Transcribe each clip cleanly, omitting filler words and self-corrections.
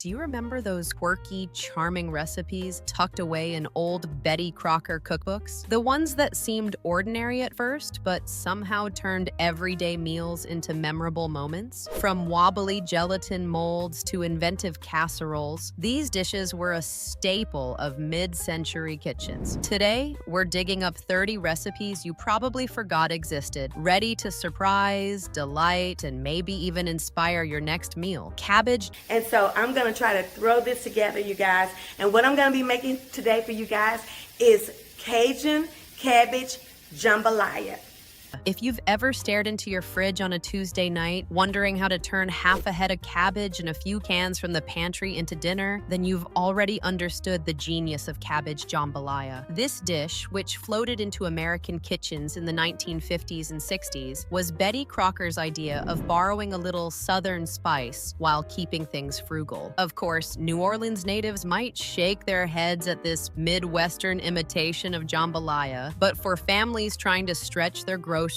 Do you remember those quirky, charming recipes tucked away in old Betty Crocker cookbooks? The ones that seemed ordinary at first, but somehow turned everyday meals into memorable moments? From wobbly gelatin molds to inventive casseroles, these dishes were a staple of mid-century kitchens. Today, we're digging up 30 recipes you probably forgot existed, ready to surprise, delight, and maybe even inspire your next meal. Cabbage. And so I'm going to try to throw this together, you guys. And what I'm going to be making today for you guys is Cajun cabbage jambalaya. If you've ever stared into your fridge on a Tuesday night, wondering how to turn half a head of cabbage and a few cans from the pantry into dinner, then you've already understood the genius of cabbage jambalaya. This dish, which floated into American kitchens in the 1950s and 60s, was Betty Crocker's idea of borrowing a little Southern spice while keeping things frugal. Of course, New Orleans natives might shake their heads at this Midwestern imitation of jambalaya, but for families trying to stretch their groceries,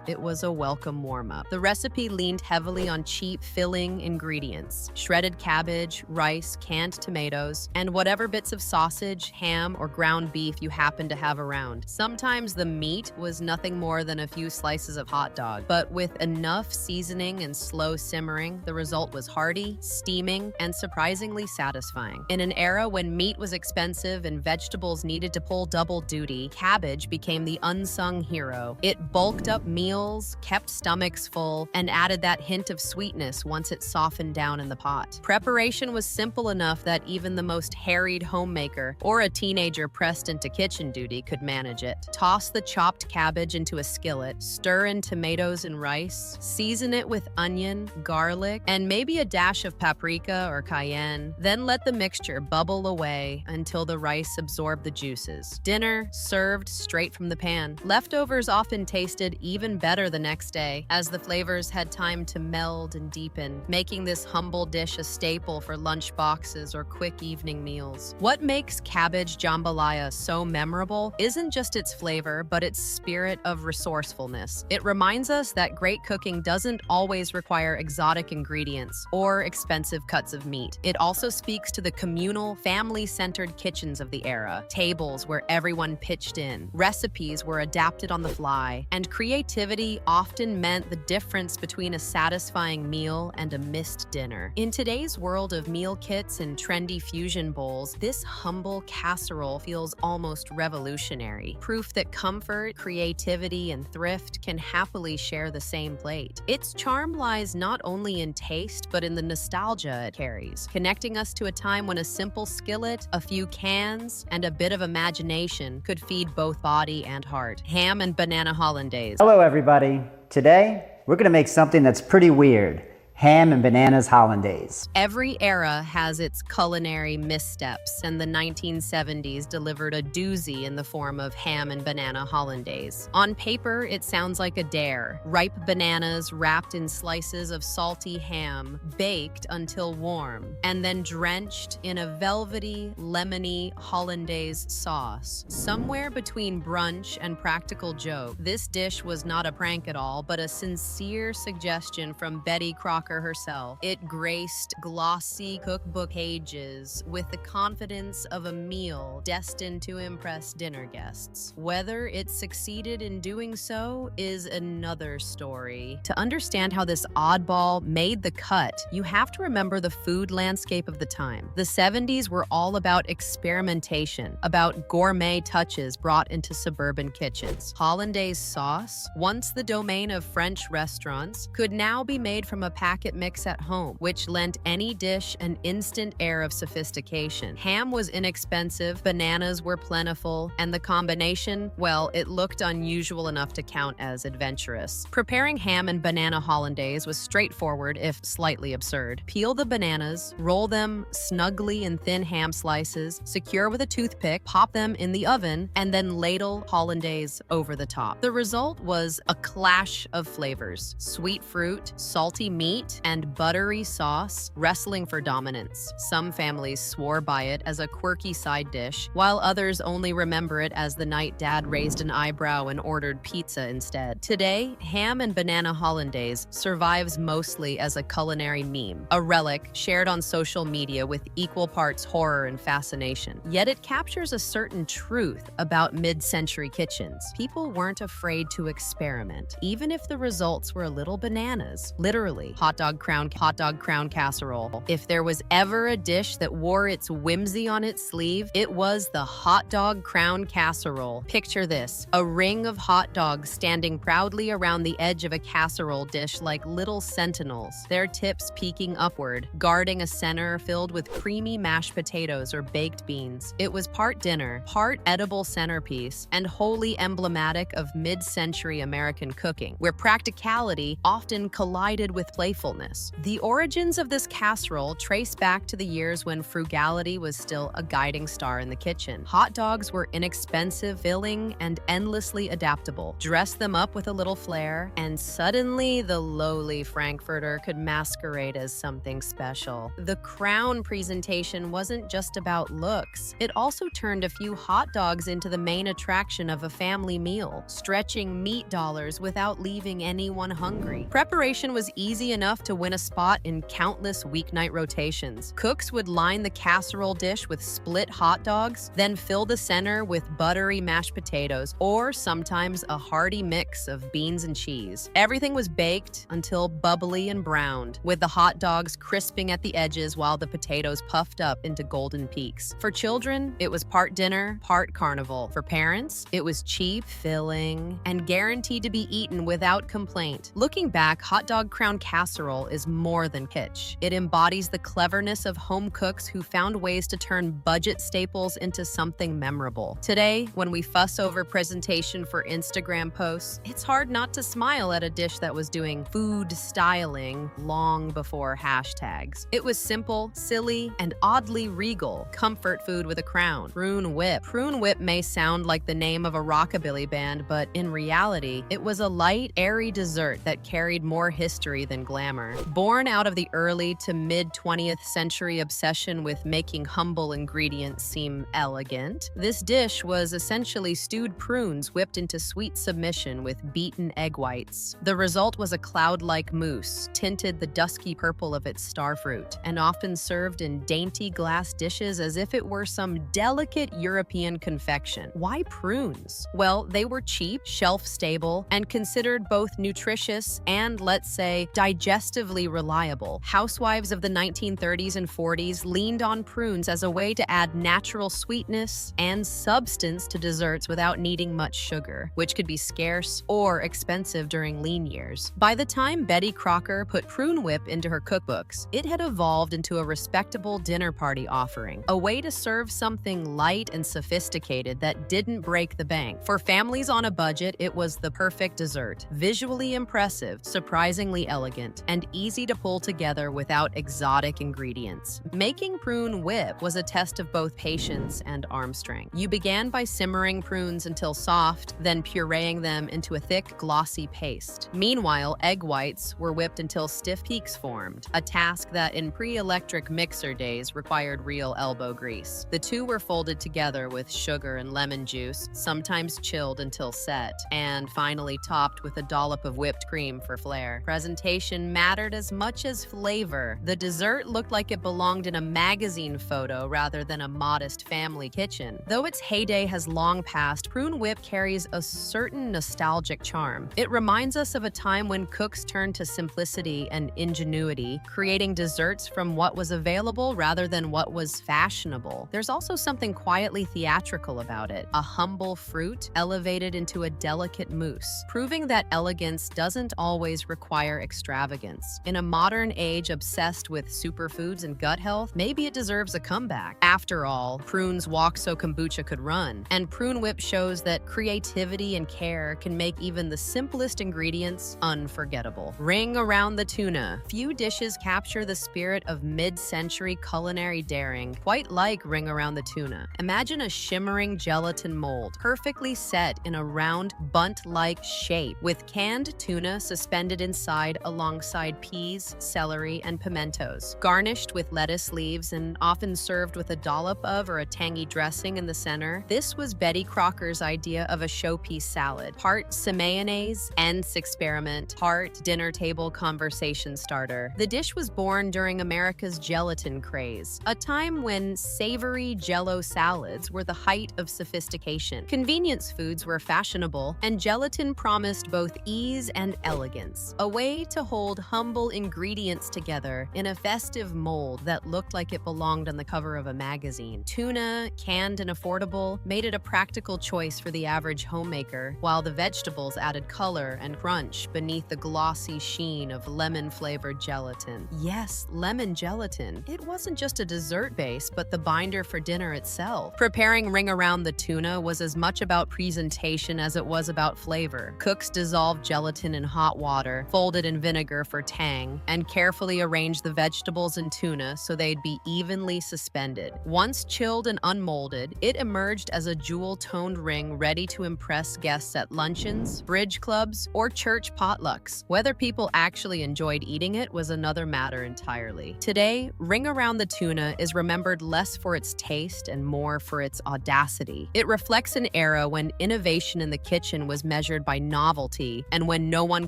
it was a welcome warm-up. The recipe leaned heavily on cheap, filling ingredients: shredded cabbage, rice, canned tomatoes, and whatever bits of sausage, ham, or ground beef you happened to have around. Sometimes the meat was nothing more than a few slices of hot dog, but with enough seasoning and slow simmering, the result was hearty, steaming, and surprisingly satisfying. In an era when meat was expensive and vegetables needed to pull double duty, cabbage became the unsung hero. It bulked up meals, kept stomachs full, and added that hint of sweetness once it softened down in the pot. Preparation was simple enough that even the most harried homemaker or a teenager pressed into kitchen duty could manage it. Toss the chopped cabbage into a skillet, stir in tomatoes and rice, season it with onion, garlic, and maybe a dash of paprika or cayenne. Then let the mixture bubble away until the rice absorbed the juices. Dinner served straight from the pan. Leftovers often tasted even better the next day, as the flavors had time to meld and deepen, making this humble dish a staple for lunch boxes or quick evening meals. What makes cabbage jambalaya so memorable isn't just its flavor, but its spirit of resourcefulness. It reminds us that great cooking doesn't always require exotic ingredients or expensive cuts of meat. It also speaks to the communal, family-centered kitchens of the era, tables where everyone pitched in, recipes were adapted on the fly, and creativity often meant the difference between a satisfying meal and a missed dinner. In today's world of meal kits and trendy fusion bowls, this humble casserole feels almost revolutionary, proof that comfort, creativity, and thrift can happily share the same plate. Its charm lies not only in taste, but in the nostalgia it carries, connecting us to a time when a simple skillet, a few cans, and a bit of imagination could feed both body and heart. Ham and banana hollandaise. Hello everybody. Today, we're gonna make something that's pretty weird. Ham and bananas hollandaise. Every era has its culinary missteps, and the 1970s delivered a doozy in the form of ham and banana hollandaise. On paper, it sounds like a dare. Ripe bananas wrapped in slices of salty ham, baked until warm, and then drenched in a velvety, lemony hollandaise sauce. Somewhere between brunch and practical joke, this dish was not a prank at all, but a sincere suggestion from Betty Crocker herself. It graced glossy cookbook pages with the confidence of a meal destined to impress dinner guests. Whether it succeeded in doing so is another story. To understand how this oddball made the cut, you have to remember the food landscape of the time. The 70s were all about experimentation, about gourmet touches brought into suburban kitchens. Hollandaise sauce, once the domain of French restaurants, could now be made from a packet mix at home, which lent any dish an instant air of sophistication. Ham was inexpensive, bananas were plentiful, and the combination, well, it looked unusual enough to count as adventurous. Preparing ham and banana hollandaise was straightforward, if slightly absurd. Peel the bananas, roll them snugly in thin ham slices, secure with a toothpick, pop them in the oven, and then ladle hollandaise over the top. The result was a clash of flavors: sweet fruit, salty meat, meat and buttery sauce wrestling for dominance. Some families swore by it as a quirky side dish, while others only remember it as the night Dad raised an eyebrow and ordered pizza instead. Today, ham and banana hollandaise survives mostly as a culinary meme, a relic shared on social media with equal parts horror and fascination. Yet it captures a certain truth about mid-century kitchens. People weren't afraid to experiment, even if the results were a little bananas. Literally, hot dog crown casserole. If there was ever a dish that wore its whimsy on its sleeve, it was the hot dog crown casserole. Picture this, a ring of hot dogs standing proudly around the edge of a casserole dish like little sentinels, their tips peeking upward, guarding a center filled with creamy mashed potatoes or baked beans. It was part dinner, part edible centerpiece, and wholly emblematic of mid-century American cooking, where practicality often collided with playfulness. The origins of this casserole trace back to the years when frugality was still a guiding star in the kitchen. Hot dogs were inexpensive, filling, and endlessly adaptable. Dress them up with a little flair, and suddenly the lowly Frankfurter could masquerade as something special. The crown presentation wasn't just about looks. It also turned a few hot dogs into the main attraction of a family meal, stretching meat dollars without leaving anyone hungry. Preparation was easy enough to win a spot in countless weeknight rotations. Cooks would line the casserole dish with split hot dogs, then fill the center with buttery mashed potatoes, or sometimes a hearty mix of beans and cheese. Everything was baked until bubbly and browned, with the hot dogs crisping at the edges while the potatoes puffed up into golden peaks. For children, it was part dinner, part carnival. For parents, it was cheap, filling, and guaranteed to be eaten without complaint. Looking back, hot dog crown casserole is more than kitsch. It embodies the cleverness of home cooks who found ways to turn budget staples into something memorable. Today, when we fuss over presentation for Instagram posts, it's hard not to smile at a dish that was doing food styling long before hashtags. It was simple, silly, and oddly regal. Comfort food with a crown. Prune whip. Prune whip may sound like the name of a rockabilly band, but in reality, it was a light, airy dessert that carried more history than glamour. Born out of the early to mid-20th century obsession with making humble ingredients seem elegant, this dish was essentially stewed prunes whipped into sweet submission with beaten egg whites. The result was a cloud-like mousse, tinted the dusky purple of its starfruit, and often served in dainty glass dishes as if it were some delicate European confection. Why prunes? Well, they were cheap, shelf-stable, and considered both nutritious and, let's say, digestively reliable. Housewives of the 1930s and 40s leaned on prunes as a way to add natural sweetness and substance to desserts without needing much sugar, which could be scarce or expensive during lean years. By the time Betty Crocker put prune whip into her cookbooks, it had evolved into a respectable dinner party offering, a way to serve something light and sophisticated that didn't break the bank. For families on a budget, it was the perfect dessert. Visually impressive, surprisingly elegant, and easy to pull together without exotic ingredients. Making prune whip was a test of both patience and arm strength. You began by simmering prunes until soft, then pureeing them into a thick, glossy paste. Meanwhile, egg whites were whipped until stiff peaks formed, a task that in pre-electric mixer days required real elbow grease. The two were folded together with sugar and lemon juice, sometimes chilled until set, and finally topped with a dollop of whipped cream for flair. Presentation mattered as much as flavor. The dessert looked like it belonged in a magazine photo rather than a modest family kitchen. Though its heyday has long passed, prune whip carries a certain nostalgic charm. It reminds us of a time when cooks turned to simplicity and ingenuity, creating desserts from what was available rather than what was fashionable. There's also something quietly theatrical about it, a humble fruit elevated into a delicate mousse, proving that elegance doesn't always require extravagance. In a modern age obsessed with superfoods and gut health, maybe it deserves a comeback. After all, prunes walk so kombucha could run, and prune whip shows that creativity and care can make even the simplest ingredients unforgettable. Ring around the tuna. Few dishes capture the spirit of mid-century culinary daring quite like Ring Around the Tuna. Imagine a shimmering gelatin mold, perfectly set in a round, bunt-like shape, with canned tuna suspended inside alongside alongside peas, celery, and pimentos. Garnished with lettuce leaves and often served with a dollop of or a tangy dressing in the center, this was Betty Crocker's idea of a showpiece salad. Part mayonnaise, ends experiment, part dinner table conversation starter. The dish was born during America's gelatin craze, a time when savory Jell-O salads were the height of sophistication. Convenience foods were fashionable, and gelatin promised both ease and elegance, a way to hold humble ingredients together in a festive mold that looked like it belonged on the cover of a magazine. Tuna, canned and affordable, made it a practical choice for the average homemaker, while the vegetables added color and crunch beneath the glossy sheen of lemon-flavored gelatin. Yes, lemon gelatin. It wasn't just a dessert base, but the binder for dinner itself. Preparing ring around the tuna was as much about presentation as it was about flavor. Cooks dissolved gelatin in hot water, folded in vinegar for tang, and carefully arranged the vegetables and tuna so they'd be evenly suspended. Once chilled and unmolded, it emerged as a jewel-toned ring ready to impress guests at luncheons, bridge clubs, or church potlucks. Whether people actually enjoyed eating it was another matter entirely. Today, ring around the tuna is remembered less for its taste and more for its audacity. It reflects an era when innovation in the kitchen was measured by novelty and when no one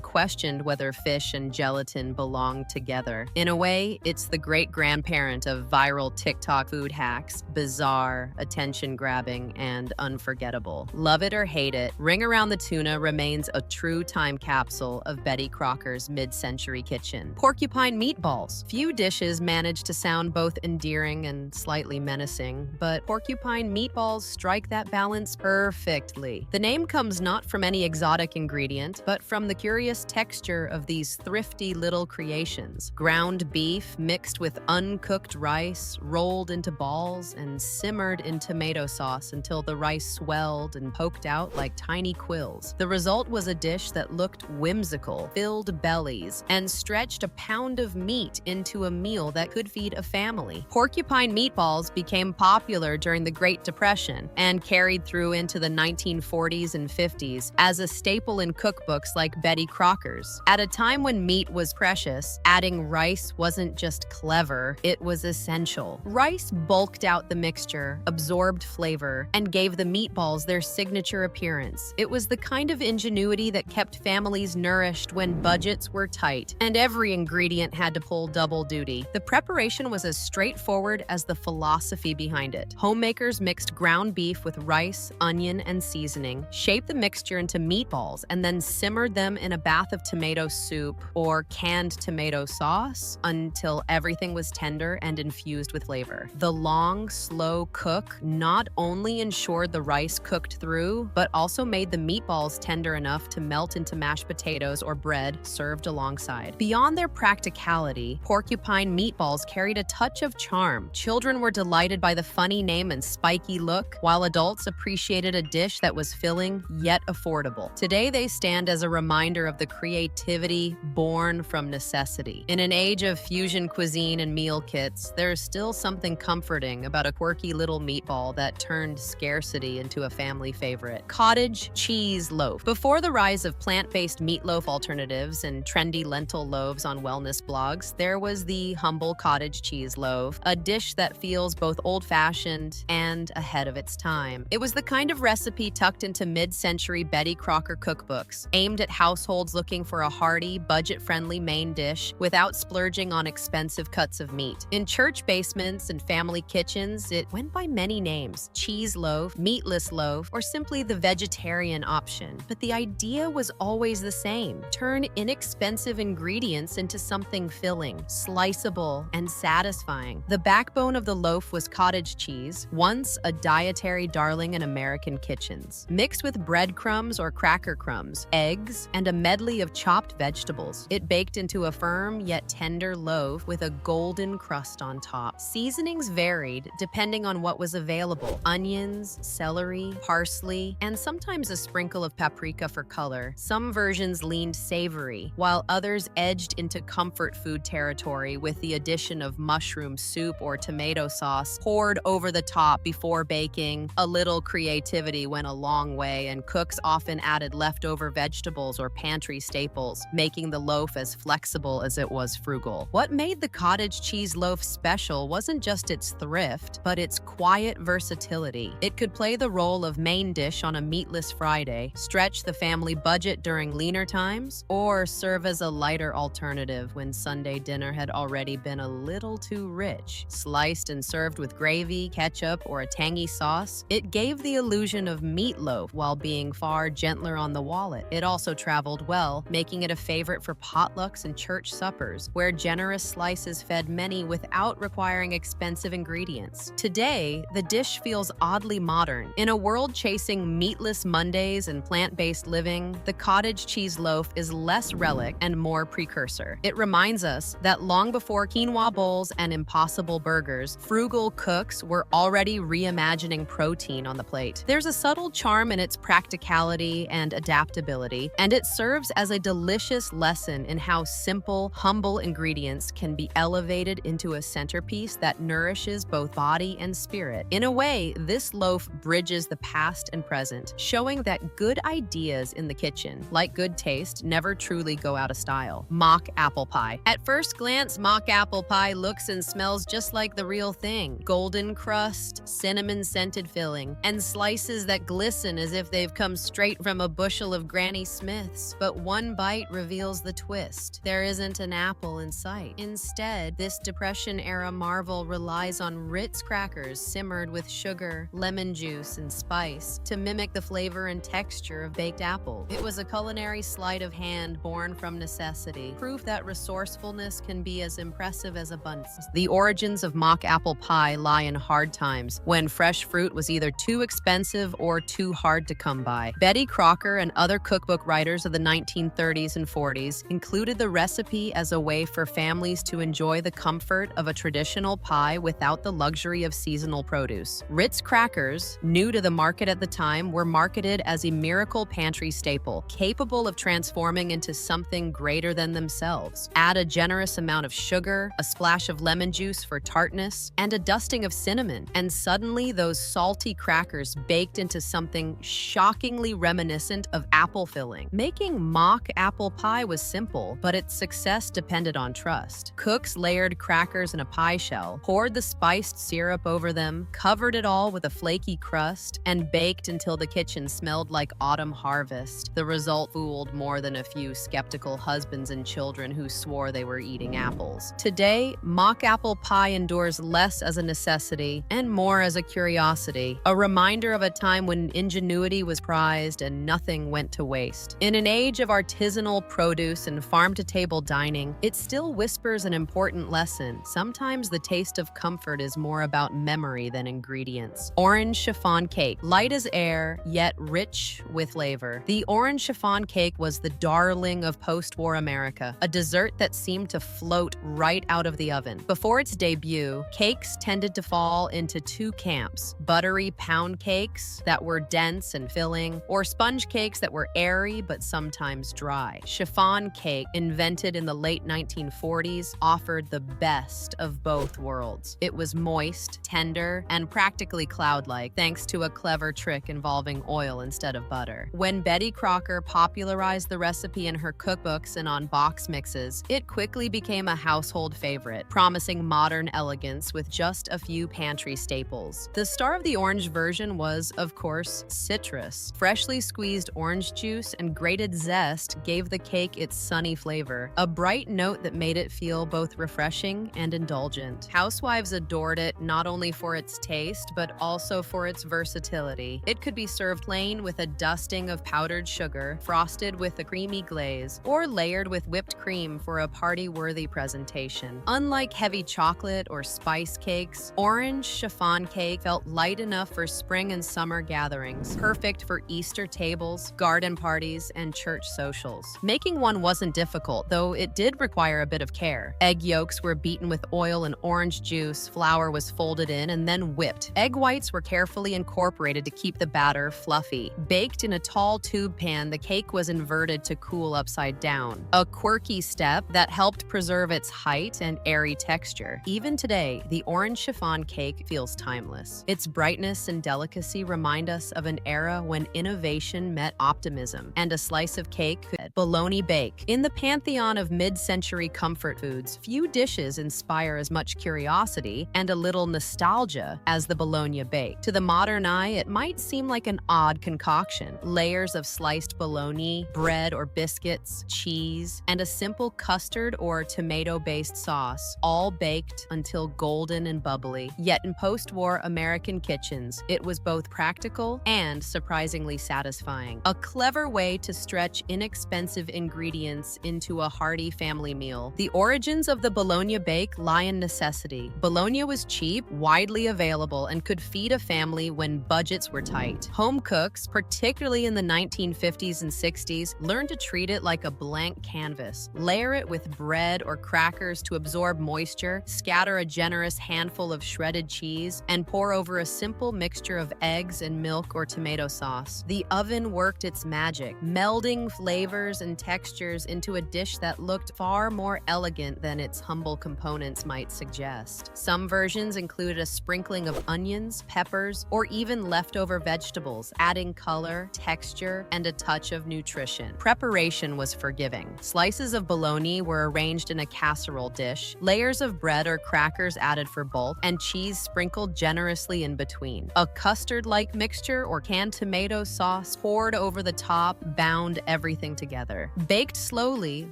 questioned whether fish and gelatin belonged together. In a way, it's the great-grandparent of viral TikTok food hacks, bizarre, attention-grabbing, and unforgettable. Love it or hate it, ring around the tuna remains a true time capsule of Betty Crocker's mid-century kitchen. Porcupine meatballs. Few dishes manage to sound both endearing and slightly menacing, but porcupine meatballs strike that balance perfectly. The name comes not from any exotic ingredient, but from the curious texture of these thrifty little creations. Ground beef mixed with uncooked rice, rolled into balls, and simmered in tomato sauce until the rice swelled and poked out like tiny quills. The result was a dish that looked whimsical, filled bellies, and stretched a pound of meat into a meal that could feed a family. Porcupine meatballs became popular during the Great Depression and carried through into the 1940s and 50s as a staple in cookbooks like Betty Crocker's. At a time when meat was precious, adding rice wasn't just clever, it was essential. Rice bulked out the mixture, absorbed flavor, and gave the meatballs their signature appearance. It was the kind of ingenuity that kept families nourished when budgets were tight, and every ingredient had to pull double duty. The preparation was as straightforward as the philosophy behind it. Homemakers mixed ground beef with rice, onion, and seasoning, shaped the mixture into meatballs, and then simmered them in a bath of tomato soup or canned tomato sauce until everything was tender and infused with flavor. The long, slow cook not only ensured the rice cooked through, but also made the meatballs tender enough to melt into mashed potatoes or bread served alongside. Beyond their practicality, porcupine meatballs carried a touch of charm. Children were delighted by the funny name and spiky look, while adults appreciated a dish that was filling yet affordable. Today, they stand as a reminder of the creativity born from necessity. In an age of fusion cuisine and meal kits, there is still something comforting about a quirky little meatball that turned scarcity into a family favorite. Cottage cheese loaf. Before the rise of plant-based meatloaf alternatives and trendy lentil loaves on wellness blogs, there was the humble cottage cheese loaf, a dish that feels both old-fashioned and ahead of its time. It was the kind of recipe tucked into mid-century Betty Crocker cookbooks, aimed at households looking for a hearty, budget-friendly main dish without splurging on expensive cuts of meat. In church basements and family kitchens, it went by many names: cheese loaf, meatless loaf, or simply the vegetarian option. But the idea was always the same: turn inexpensive ingredients into something filling, sliceable, and satisfying. The backbone of the loaf was cottage cheese, once a dietary darling in American kitchens. Mixed with breadcrumbs or cracker crumbs, eggs, and a medley of chopped vegetables, it baked into a firm yet tender loaf with a golden crust on top. Seasonings varied depending on what was available: onions, celery, parsley, and sometimes a sprinkle of paprika for color. Some versions leaned savory, while others edged into comfort food territory with the addition of mushroom soup or tomato sauce poured over the top before baking. A little creativity went a long way, and cooks often added leftover vegetables or pantry staples, making the loaf loaf as flexible as it was frugal. What made the cottage cheese loaf special wasn't just its thrift, but its quiet versatility. It could play the role of main dish on a meatless Friday, stretch the family budget during leaner times, or serve as a lighter alternative when Sunday dinner had already been a little too rich. Sliced and served with gravy, ketchup, or a tangy sauce, it gave the illusion of meatloaf while being far gentler on the wallet. It also traveled well, making it a favorite for potlucks and church suppers, where generous slices fed many without requiring expensive ingredients. Today, the dish feels oddly modern. In a world chasing meatless Mondays and plant-based living, the cottage cheese loaf is less relic and more precursor. It reminds us that long before quinoa bowls and impossible burgers, frugal cooks were already reimagining protein on the plate. There's a subtle charm in its practicality and adaptability, and it serves as a delicious lesson in how simple, humble ingredients can be elevated into a centerpiece that nourishes both body and spirit. In a way, this loaf bridges the past and present, showing that good ideas in the kitchen, like good taste, never truly go out of style. Mock apple pie. At first glance, mock apple pie looks and smells just like the real thing. Golden crust, cinnamon-scented filling, and slices that glisten as if they've come straight from a bushel of Granny Smith's. But one bite reveals the twist. There isn't an apple in sight. Instead, this Depression-era marvel relies on Ritz crackers simmered with sugar, lemon juice, and spice to mimic the flavor and texture of baked apple. It was a culinary sleight of hand born from necessity, proof that resourcefulness can be as impressive as abundance. The origins of mock apple pie lie in hard times, when fresh fruit was either too expensive or too hard to come by. Betty Crocker and other cookbook writers of the 1930s and 40s included the recipe as a way for families to enjoy the comfort of a traditional pie without the luxury of seasonal produce. Ritz crackers, new to the market at the time, were marketed as a miracle pantry staple, capable of transforming into something greater than themselves. Add a generous amount of sugar, a splash of lemon juice for tartness, and a dusting of cinnamon, and suddenly those salty crackers baked into something shockingly reminiscent of apple filling. Making mock apple pie was simple, but its success depended on trust. Cooks layered crackers in a pie shell, poured the spiced syrup over them, covered it all with a flaky crust, and baked until the kitchen smelled like autumn harvest. The result fooled more than a few skeptical husbands and children who swore they were eating apples. Today, mock apple pie endures less as a necessity and more as a curiosity, a reminder of a time when ingenuity was prized and nothing went to waste. In an age of artisanal produce and farm-to-table dining, it still whispers an important lesson. Sometimes the taste of comfort is more about memory than ingredients. Orange chiffon cake. Light as air, yet rich with flavor. The orange chiffon cake was the darling of post-war America, a dessert that seemed to float right out of the oven. Before its debut, cakes tended to fall into two camps: buttery pound cakes that were dense and filling, or sponge cakes that were airy but sometimes dry. Chiffon cake, invented in the late 1940s, offered the best of both worlds. It was moist, tender, and practically cloud-like, thanks to a clever trick involving oil instead of butter. When Betty Crocker popularized the recipe in her cookbooks and on box mixes, it quickly became a household favorite, promising modern elegance with just a few pantry staples. The star of the orange version was, of course, citrus. Freshly squeezed orange juice and grated zest gave the cake its sunny flavor, a bright note that made it feel both refreshing and indulgent. Housewives adored it not only for its taste, but also for its versatility. It could be served plain with a dusting of powdered sugar, frosted with a creamy glaze, or layered with whipped cream for a party-worthy presentation. Unlike heavy chocolate or spice cakes, orange chiffon cake felt light enough for spring and summer gatherings, perfect for Easter tables, garden parties, and church socials. Making one wasn't difficult, though it did require a bit of care. Egg yolks were beaten with oil and orange juice, flour was folded in and then whipped. Egg whites were carefully incorporated to keep the batter fluffy. Baked in a tall tube pan, the cake was inverted to cool upside down, a quirky step that helped preserve its height and airy texture. Even today, the orange chiffon cake feels timeless. Its brightness and delicacy remind us of an era when innovation met optimism, and a slice of cake could bologna bake. In the pantheon of mid-century comfort foods, few dishes inspire as much curiosity and a little nostalgia as the bologna bake. To the modern eye, it might seem like an odd concoction. Layers of sliced bologna, bread or biscuits, cheese, and a simple custard or tomato-based sauce, all baked until golden and bubbly. Yet in post-war American kitchens, it was both practical and surprisingly satisfying. A clever way to stretch inexpensive ingredients into a hearty family meal. The origins of the bologna bake lie in necessity. Bologna was cheap, widely available, and could feed a family when budgets were tight. Home cooks, particularly in the 1950s and 60s, learned to treat it like a blank canvas. Layer it with bread or crackers to absorb moisture, scatter a generous handful of shredded cheese, and pour over a simple mixture of eggs and milk or tomato sauce. The oven worked its magic, melding flavors and textures into a dish that looked far more elegant than its humble components might suggest. Some versions included a sprinkling of onions, peppers, or even leftover vegetables, adding color, texture, and a touch of nutrition. Preparation was forgiving. Slices of bologna were arranged in a casserole dish, layers of bread or crackers added for bulk, and cheese sprinkled generously in between. A custard-like mixture or canned tomato sauce poured over the top bound everything together. Baked slowly,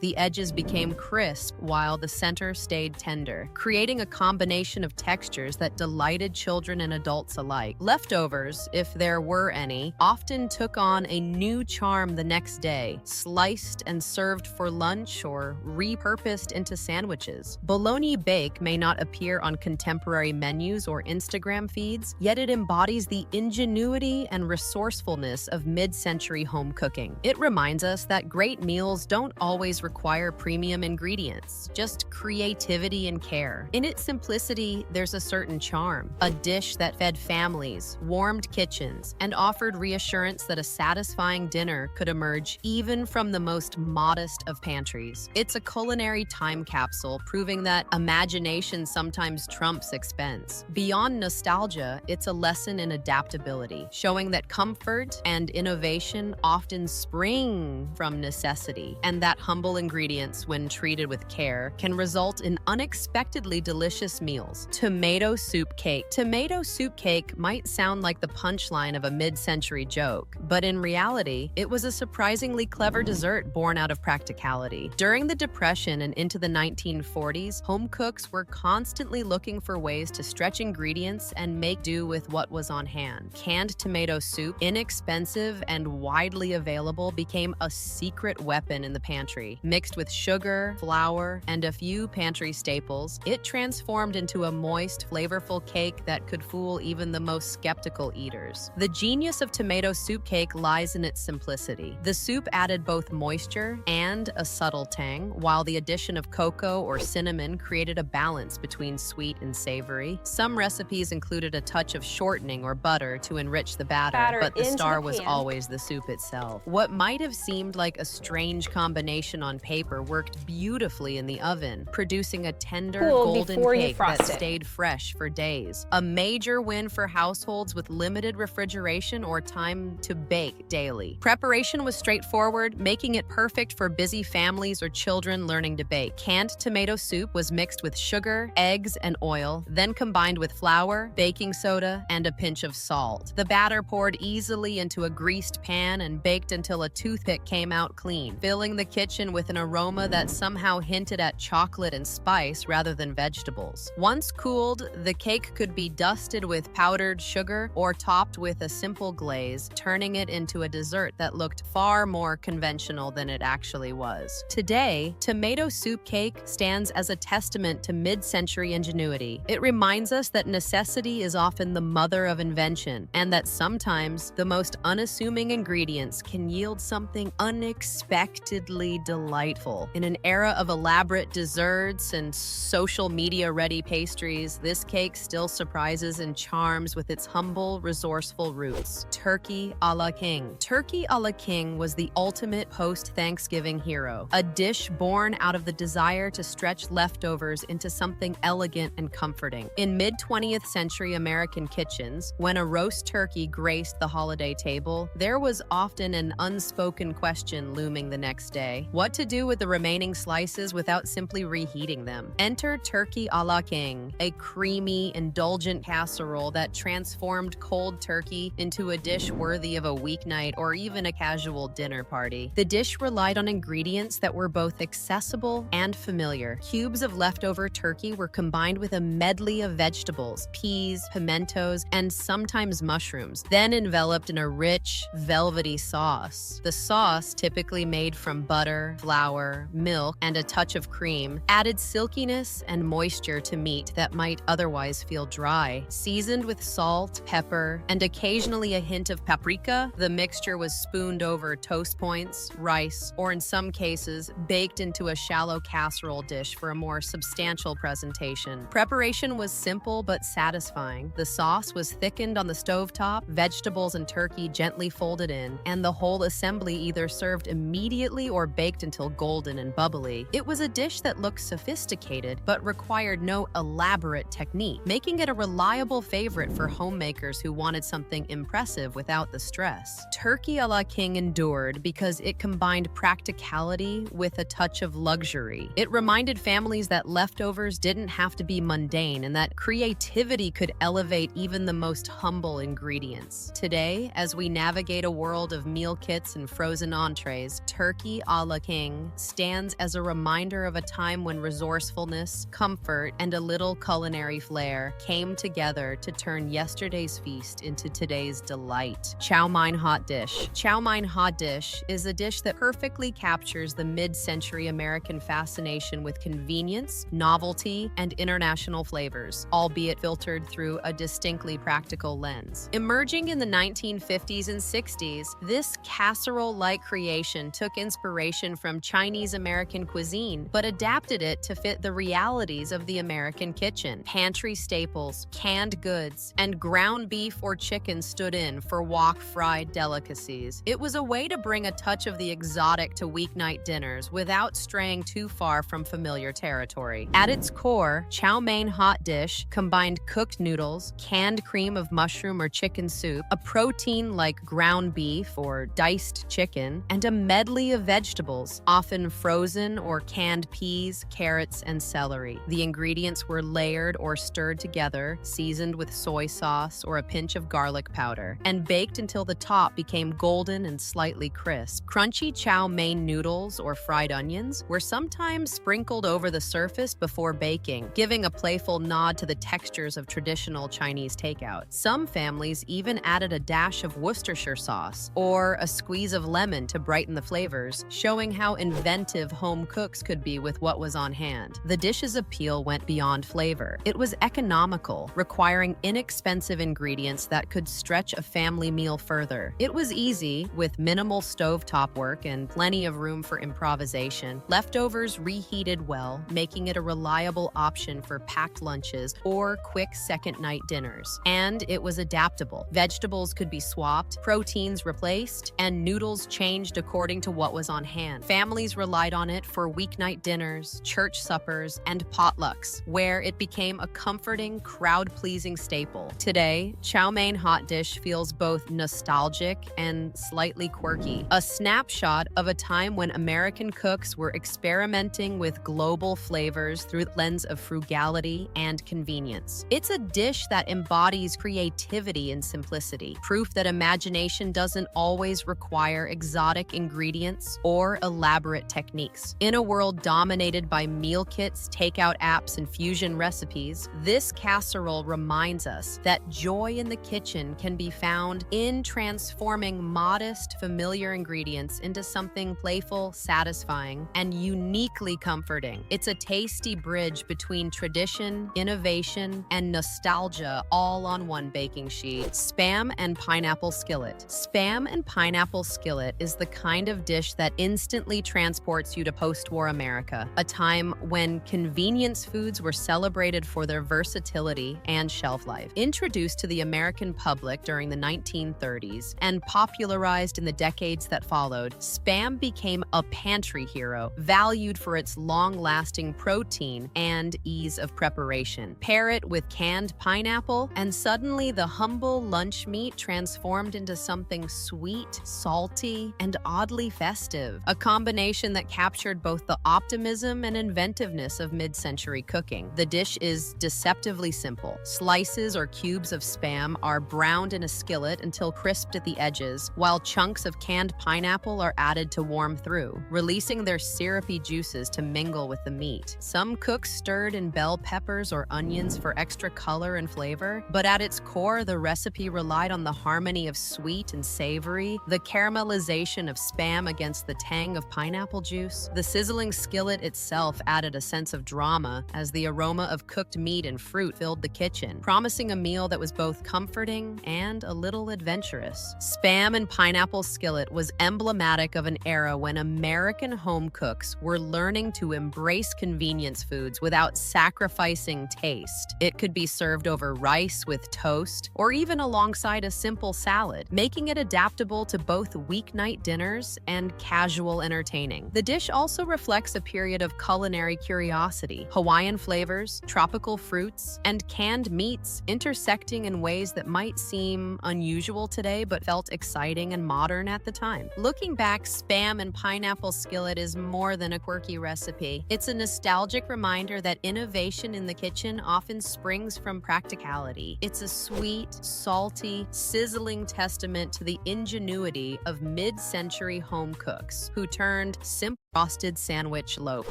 the edges became crisp while the center stayed tender, creating a combination of textures that delighted children and adults alike. Leftovers, if there were any, often took on a new charm the next day, sliced and served for lunch or repurposed into sandwiches. Bologna bake may not appear on contemporary menus or Instagram feeds, yet it embodies the ingenuity and resourcefulness of mid-century home cooking. It reminds us that great meals don't always require premium ingredients, just creativity and care. In its simplicity, there's a certain charm, a dish that fed families, warmed kitchens, and offered reassurance that a satisfying dinner could emerge even from the most modest of pantries. It's a culinary time capsule, proving that imagination sometimes trumps expense. Beyond nostalgia, it's a lesson in adaptability, showing that comfort and innovation often spring from necessity, and that humble ingredients, when treated with care, can result in unexpectedly delicious meals. Tomato soup cake. Tomato soup cake might sound like the punchline of a mid-century joke, but in reality, it was a surprisingly clever dessert born out of practicality. During the Depression and into the 1940s, home cooks were constantly looking for ways to stretch ingredients and make do with what was on hand. Canned tomato soup, inexpensive and widely available, became a secret weapon in the pantry. Mixed with sugar, flour, and a few pantry staples, it transformed into a moist, flavorful cake that could fool even the most skeptical eaters. The genius of tomato soup cake lies in its simplicity. The soup added both moisture and a subtle tang, while the addition of cocoa or cinnamon created a balance between sweet and savory. Some recipes included a touch of shortening or butter to enrich the batter, but the star was always the soup itself. What might have seemed like a strange combination on paper worked beautifully in the oven, producing a tender, golden cake that stayed fresh for days. A major win for households with limited refrigeration or time to bake daily. Preparation was straightforward, making it perfect for busy families or children learning to bake. Canned tomato soup was mixed with sugar, eggs, and oil, then combined with flour, baking soda, and a pinch of salt. The batter poured easily into a greased pan and baked until a toothpick came out clean, filling the kitchen with an aroma that somehow hinted at chocolate and spice rather than vegetables. Once cooled, the cake could be dusted with powdered sugar or topped with a simple glaze, turning it into a dessert that looked far more conventional than it actually was. Today, tomato soup cake stands as a testament to mid-century ingenuity. It reminds us that necessity is often the mother of invention, and that sometimes the most unassuming ingredients can yield something unexpectedly delightful. In an era of elaborate desserts and social media-ready pastries, this cake still surprises and charms with its humble, resourceful roots. Turkey a la king. Turkey a la king was the ultimate post-Thanksgiving hero, a dish born out of the desire to stretch leftovers into something elegant and comforting. In mid-20th century American kitchens, when a roast turkey graced the holiday table, there was often an unspoken question looming the next day. today. What to do with the remaining slices without simply reheating them? Enter turkey a la king, a creamy, indulgent casserole that transformed cold turkey into a dish worthy of a weeknight or even a casual dinner party. The dish relied on ingredients that were both accessible and familiar. Cubes of leftover turkey were combined with a medley of vegetables, peas, pimentos, and sometimes mushrooms, then enveloped in a rich, velvety sauce. The sauce, typically made from butter, flour, milk, and a touch of cream, added silkiness and moisture to meat that might otherwise feel dry. Seasoned with salt, pepper, and occasionally a hint of paprika, the mixture was spooned over toast points, rice, or in some cases, baked into a shallow casserole dish for a more substantial presentation. Preparation was simple but satisfying. The sauce was thickened on the stovetop, vegetables and turkey gently folded in, and the whole assembly either served immediately or baked until golden and bubbly. It was a dish that looked sophisticated but required no elaborate technique, making it a reliable favorite for homemakers who wanted something impressive without the stress. Turkey a la king endured because it combined practicality with a touch of luxury. It reminded families that leftovers didn't have to be mundane and that creativity could elevate even the most humble ingredients. Today, as we navigate a world of meal kits and frozen entrees, turkey a la king stands as a reminder of a time when resourcefulness, comfort, and a little culinary flair came together to turn yesterday's feast into today's delight. Chow mein hot dish. Chow mein hot dish is a dish that perfectly captures the mid-century American fascination with convenience, novelty, and international flavors, albeit filtered through a distinctly practical lens. Emerging in the 1950s and 60s, this casserole-like creation took inspiration from Chinese-American cuisine, but adapted it to fit the realities of the American kitchen. Pantry staples, canned goods, and ground beef or chicken stood in for wok-fried delicacies. It was a way to bring a touch of the exotic to weeknight dinners without straying too far from familiar territory. At its core, chow mein hot dish combined cooked noodles, canned cream of mushroom or chicken soup, a protein like ground beef or diced chicken, and a medley of vegetables, often frozen or canned peas, carrots, and celery. The ingredients were layered or stirred together, seasoned with soy sauce or a pinch of garlic powder, and baked until the top became golden and slightly crisp. Crunchy chow mein noodles or fried onions were sometimes sprinkled over the surface before baking, giving a playful nod to the textures of traditional Chinese takeout. Some families even added a dash of Worcestershire sauce or a squeeze of lemon to brighten the flavors, showing how inventive home cooks could be with what was on hand. The dish's appeal went beyond flavor. It was economical, requiring inexpensive ingredients that could stretch a family meal further. It was easy, with minimal stovetop work and plenty of room for improvisation. Leftovers reheated well, making it a reliable option for packed lunches or quick second-night dinners. And it was adaptable. Vegetables could be swapped, proteins replaced, and noodles changed according to what was on hand. Families relied on it for weeknight dinners, church suppers, and potlucks, where it became a comforting, crowd-pleasing staple. Today, chow mein hot dish feels both nostalgic and slightly quirky, a snapshot of a time when American cooks were experimenting with global flavors through the lens of frugality and convenience. It's a dish that embodies creativity and simplicity, proof that imagination doesn't always require exotic ingredients or elaborate techniques. In a world dominated by meal kits, takeout apps, and fusion recipes, this casserole reminds us that joy in the kitchen can be found in transforming modest, familiar ingredients into something playful, satisfying, and uniquely comforting. It's a tasty bridge between tradition, innovation, and nostalgia, all on one baking sheet. Spam and pineapple skillet. Spam and pineapple skillet is the kind of dish that instantly transports you to post-war America, a time when convenience foods were celebrated for their versatility and shelf life. Introduced to the American public during the 1930s and popularized in the decades that followed, Spam became a pantry hero, valued for its long-lasting protein and ease of preparation. Pair it with canned pineapple, and suddenly the humble lunch meat transformed into something sweet, salty, and oddly festive. a combination that captured both the optimism and inventiveness of mid-century cooking. The dish is deceptively simple. Slices or cubes of Spam are browned in a skillet until crisped at the edges, while chunks of canned pineapple are added to warm through, releasing their syrupy juices to mingle with the meat. Some cooks stirred in bell peppers or onions for extra color and flavor, but at its core, the recipe relied on the harmony of sweet and savory, the caramelization of Spam against the tang of pineapple juice. The sizzling skillet itself added a sense of drama as the aroma of cooked meat and fruit filled the kitchen, promising a meal that was both comforting and a little adventurous. Spam and pineapple skillet was emblematic of an era when American home cooks were learning to embrace convenience foods without sacrificing taste. It could be served over rice with toast or even alongside a simple salad, making it adaptable to both weeknight dinners and casual entertaining. The dish also reflects a period of culinary curiosity, Hawaiian flavors, tropical fruits, and canned meats intersecting in ways that might seem unusual today but felt exciting and modern at the time. Looking back, Spam and pineapple skillet is more than a quirky recipe. It's a nostalgic reminder that innovation in the kitchen often springs from practicality. It's a sweet, salty, sizzling testament to the ingenuity of mid-century home cooks who turned simple frosted sandwich loaf.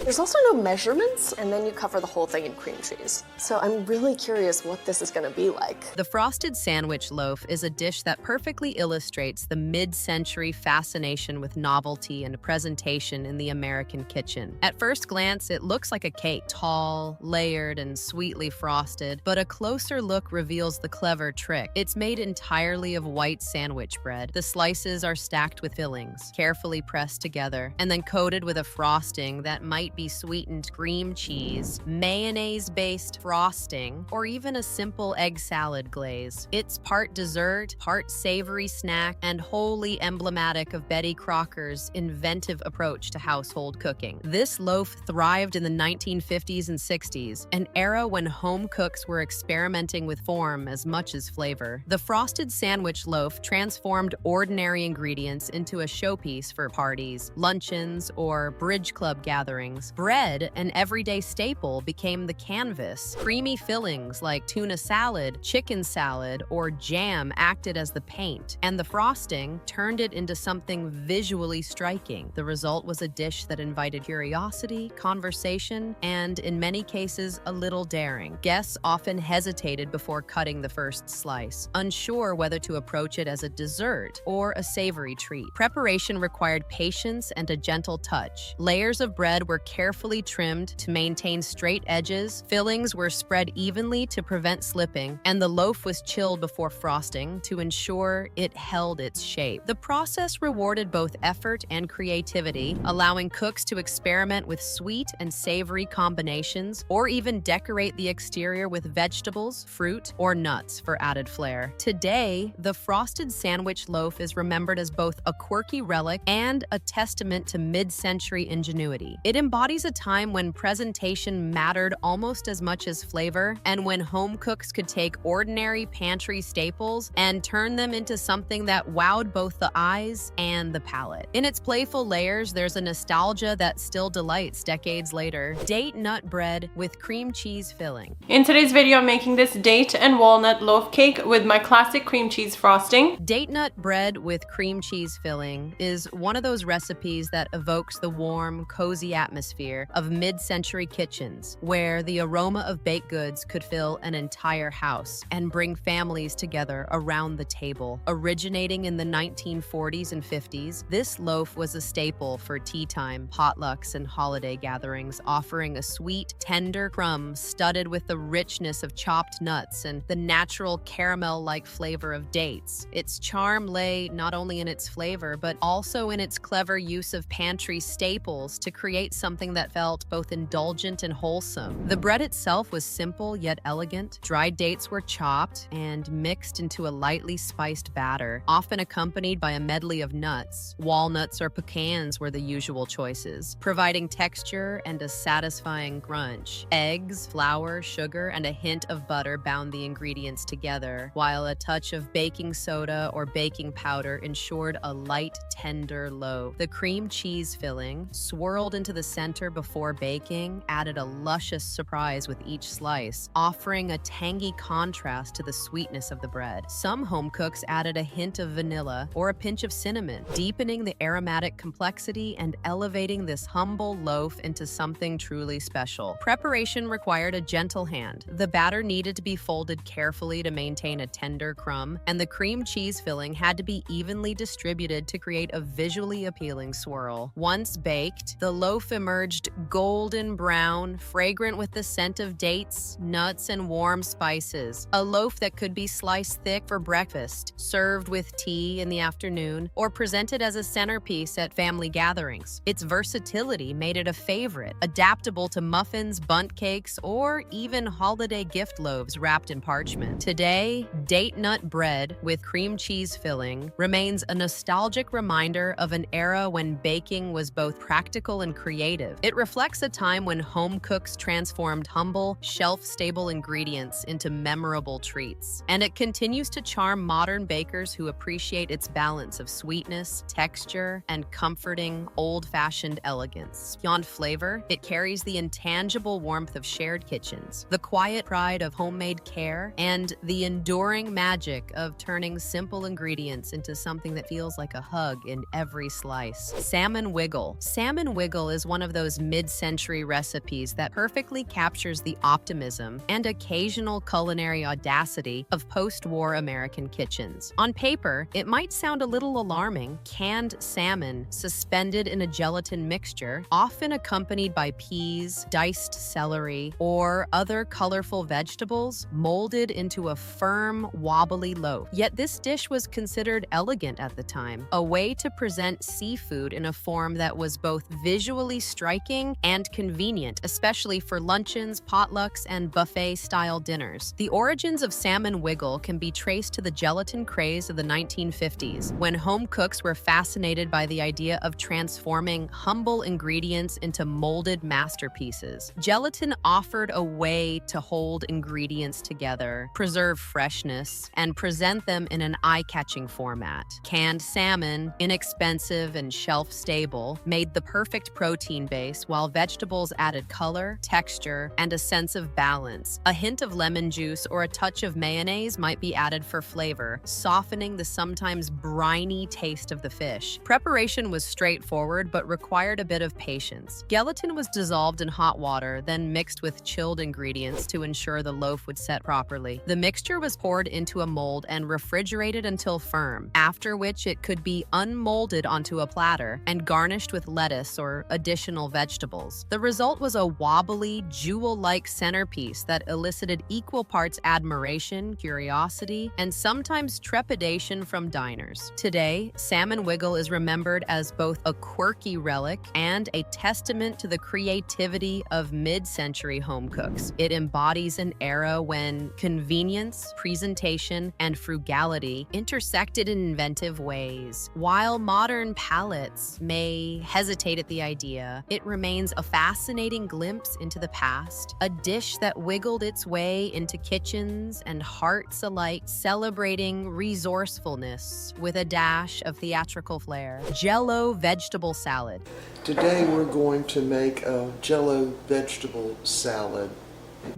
There's also no measurements, and then you cover the whole thing in cream cheese. So I'm really curious what this is gonna be like. The frosted sandwich loaf is a dish that perfectly illustrates the mid-century fascination with novelty and presentation in the American kitchen. At first glance, it looks like a cake, tall, layered, and sweetly frosted, but a closer look reveals the clever trick. It's made entirely of white sandwich bread. The slices are stacked with fillings, carefully pressed together, and then coated with a frosting that might be sweetened cream cheese, mayonnaise-based frosting, or even a simple egg salad glaze. It's part dessert, part savory snack, and wholly emblematic of Betty Crocker's inventive approach to household cooking. This loaf thrived in the 1950s and 60s, an era when home cooks were experimenting with form as much as flavor. The frosted sandwich loaf transformed ordinary ingredients into a showpiece for parties, luncheons, or bridge club gatherings. Bread, an everyday staple, became the canvas. Creamy fillings like tuna salad, chicken salad, or jam acted as the paint, and the frosting turned it into something visually striking. The result was a dish that invited curiosity, conversation, and, in many cases, a little daring. Guests often hesitated before cutting the first slice, unsure whether to approach it as a dessert or a savory treat. Preparation required patience and a gentle touch. Layers of bread were carefully trimmed to maintain straight edges, fillings were spread evenly to prevent slipping, and the loaf was chilled before frosting to ensure it held its shape. The process rewarded both effort and creativity, allowing cooks to experiment with sweet and savory combinations, or even decorate the exterior with vegetables, fruit, or nuts for added flair. Today, the frosted sandwich loaf is remembered as both a quirky relic and a testament to mid-century ingenuity. It embodies a time when presentation mattered almost as much as flavor, and when home cooks could take ordinary pantry staples and turn them into something that wowed both the eyes and the palate. In its playful layers, there's a nostalgia that still delights decades later. Date nut bread with cream cheese filling. In today's video, I'm making this date and walnut loaf cake with my classic cream cheese frosting. Date nut bread with cream cheese filling is one of those recipes that evokes the warm, cozy atmosphere of mid-century kitchens, where the aroma of baked goods could fill an entire house and bring families together around the table. Originating in the 1940s and 50s, this loaf was a staple for tea time, potlucks, and holiday gatherings, offering a sweet, tender crumb studded with the richness of chopped nuts and the natural caramel-like flavor of dates. Its charm lay not only in its flavor, but also in its clever use of pantry staples staples to create something that felt both indulgent and wholesome. The bread itself was simple yet elegant. Dried dates were chopped and mixed into a lightly spiced batter, often accompanied by a medley of nuts. Walnuts or pecans were the usual choices, providing texture and a satisfying crunch. Eggs, flour, sugar, and a hint of butter bound the ingredients together, while a touch of baking soda or baking powder ensured a light, tender loaf. The cream cheese filling, swirled into the center before baking, added a luscious surprise with each slice, offering a tangy contrast to the sweetness of the bread. Some home cooks added a hint of vanilla or a pinch of cinnamon, deepening the aromatic complexity and elevating this humble loaf into something truly special. Preparation required a gentle hand. The batter needed to be folded carefully to maintain a tender crumb, and the cream cheese filling had to be evenly distributed to create a visually appealing swirl. Once baked, the loaf emerged golden brown, fragrant with the scent of dates, nuts, and warm spices. A loaf that could be sliced thick for breakfast, served with tea in the afternoon, or presented as a centerpiece at family gatherings. Its versatility made it a favorite, adaptable to muffins, bundt cakes, or even holiday gift loaves wrapped in parchment. Today, date nut bread with cream cheese filling remains a nostalgic reminder of an era when baking was both practical and creative. It reflects a time when home cooks transformed humble, shelf-stable ingredients into memorable treats. And it continues to charm modern bakers who appreciate its balance of sweetness, texture, and comforting, old-fashioned elegance. Beyond flavor, it carries the intangible warmth of shared kitchens, the quiet pride of homemade care, and the enduring magic of turning simple ingredients into something that feels like a hug in every slice. Salmon Wiggle. Salmon Wiggle is one of those mid-century recipes that perfectly captures the optimism and occasional culinary audacity of post-war American kitchens. On paper, it might sound a little alarming. Canned salmon suspended in a gelatin mixture, often accompanied by peas, diced celery, or other colorful vegetables, molded into a firm, wobbly loaf. Yet this dish was considered elegant at the time, a way to present seafood in a form that was both visually striking and convenient, especially for luncheons, potlucks, and buffet-style dinners. The origins of salmon wiggle can be traced to the gelatin craze of the 1950s, when home cooks were fascinated by the idea of transforming humble ingredients into molded masterpieces. Gelatin offered a way to hold ingredients together, preserve freshness, and present them in an eye-catching format. Canned salmon, inexpensive and shelf-stable, made the perfect protein base, while vegetables added color, texture, and a sense of balance. A hint of lemon juice or a touch of mayonnaise might be added for flavor, softening the sometimes briny taste of the fish. Preparation was straightforward but required a bit of patience. Gelatin was dissolved in hot water, then mixed with chilled ingredients to ensure the loaf would set properly. The mixture was poured into a mold and refrigerated until firm, after which it could be unmolded onto a platter and garnished with lettuce or additional vegetables. The result was a wobbly, jewel-like centerpiece that elicited equal parts admiration, curiosity, and sometimes trepidation from diners. Today, salmon wiggle is remembered as both a quirky relic and a testament to the creativity of mid-century home cooks. It embodies an era when convenience, presentation, and frugality intersected in inventive ways. While modern palates may hesitate at the idea, it remains a fascinating glimpse into the past, a dish that wiggled its way into kitchens and hearts alike, celebrating resourcefulness with a dash of theatrical flair. Jell-O vegetable salad. Today we're going to make a Jell-O vegetable salad.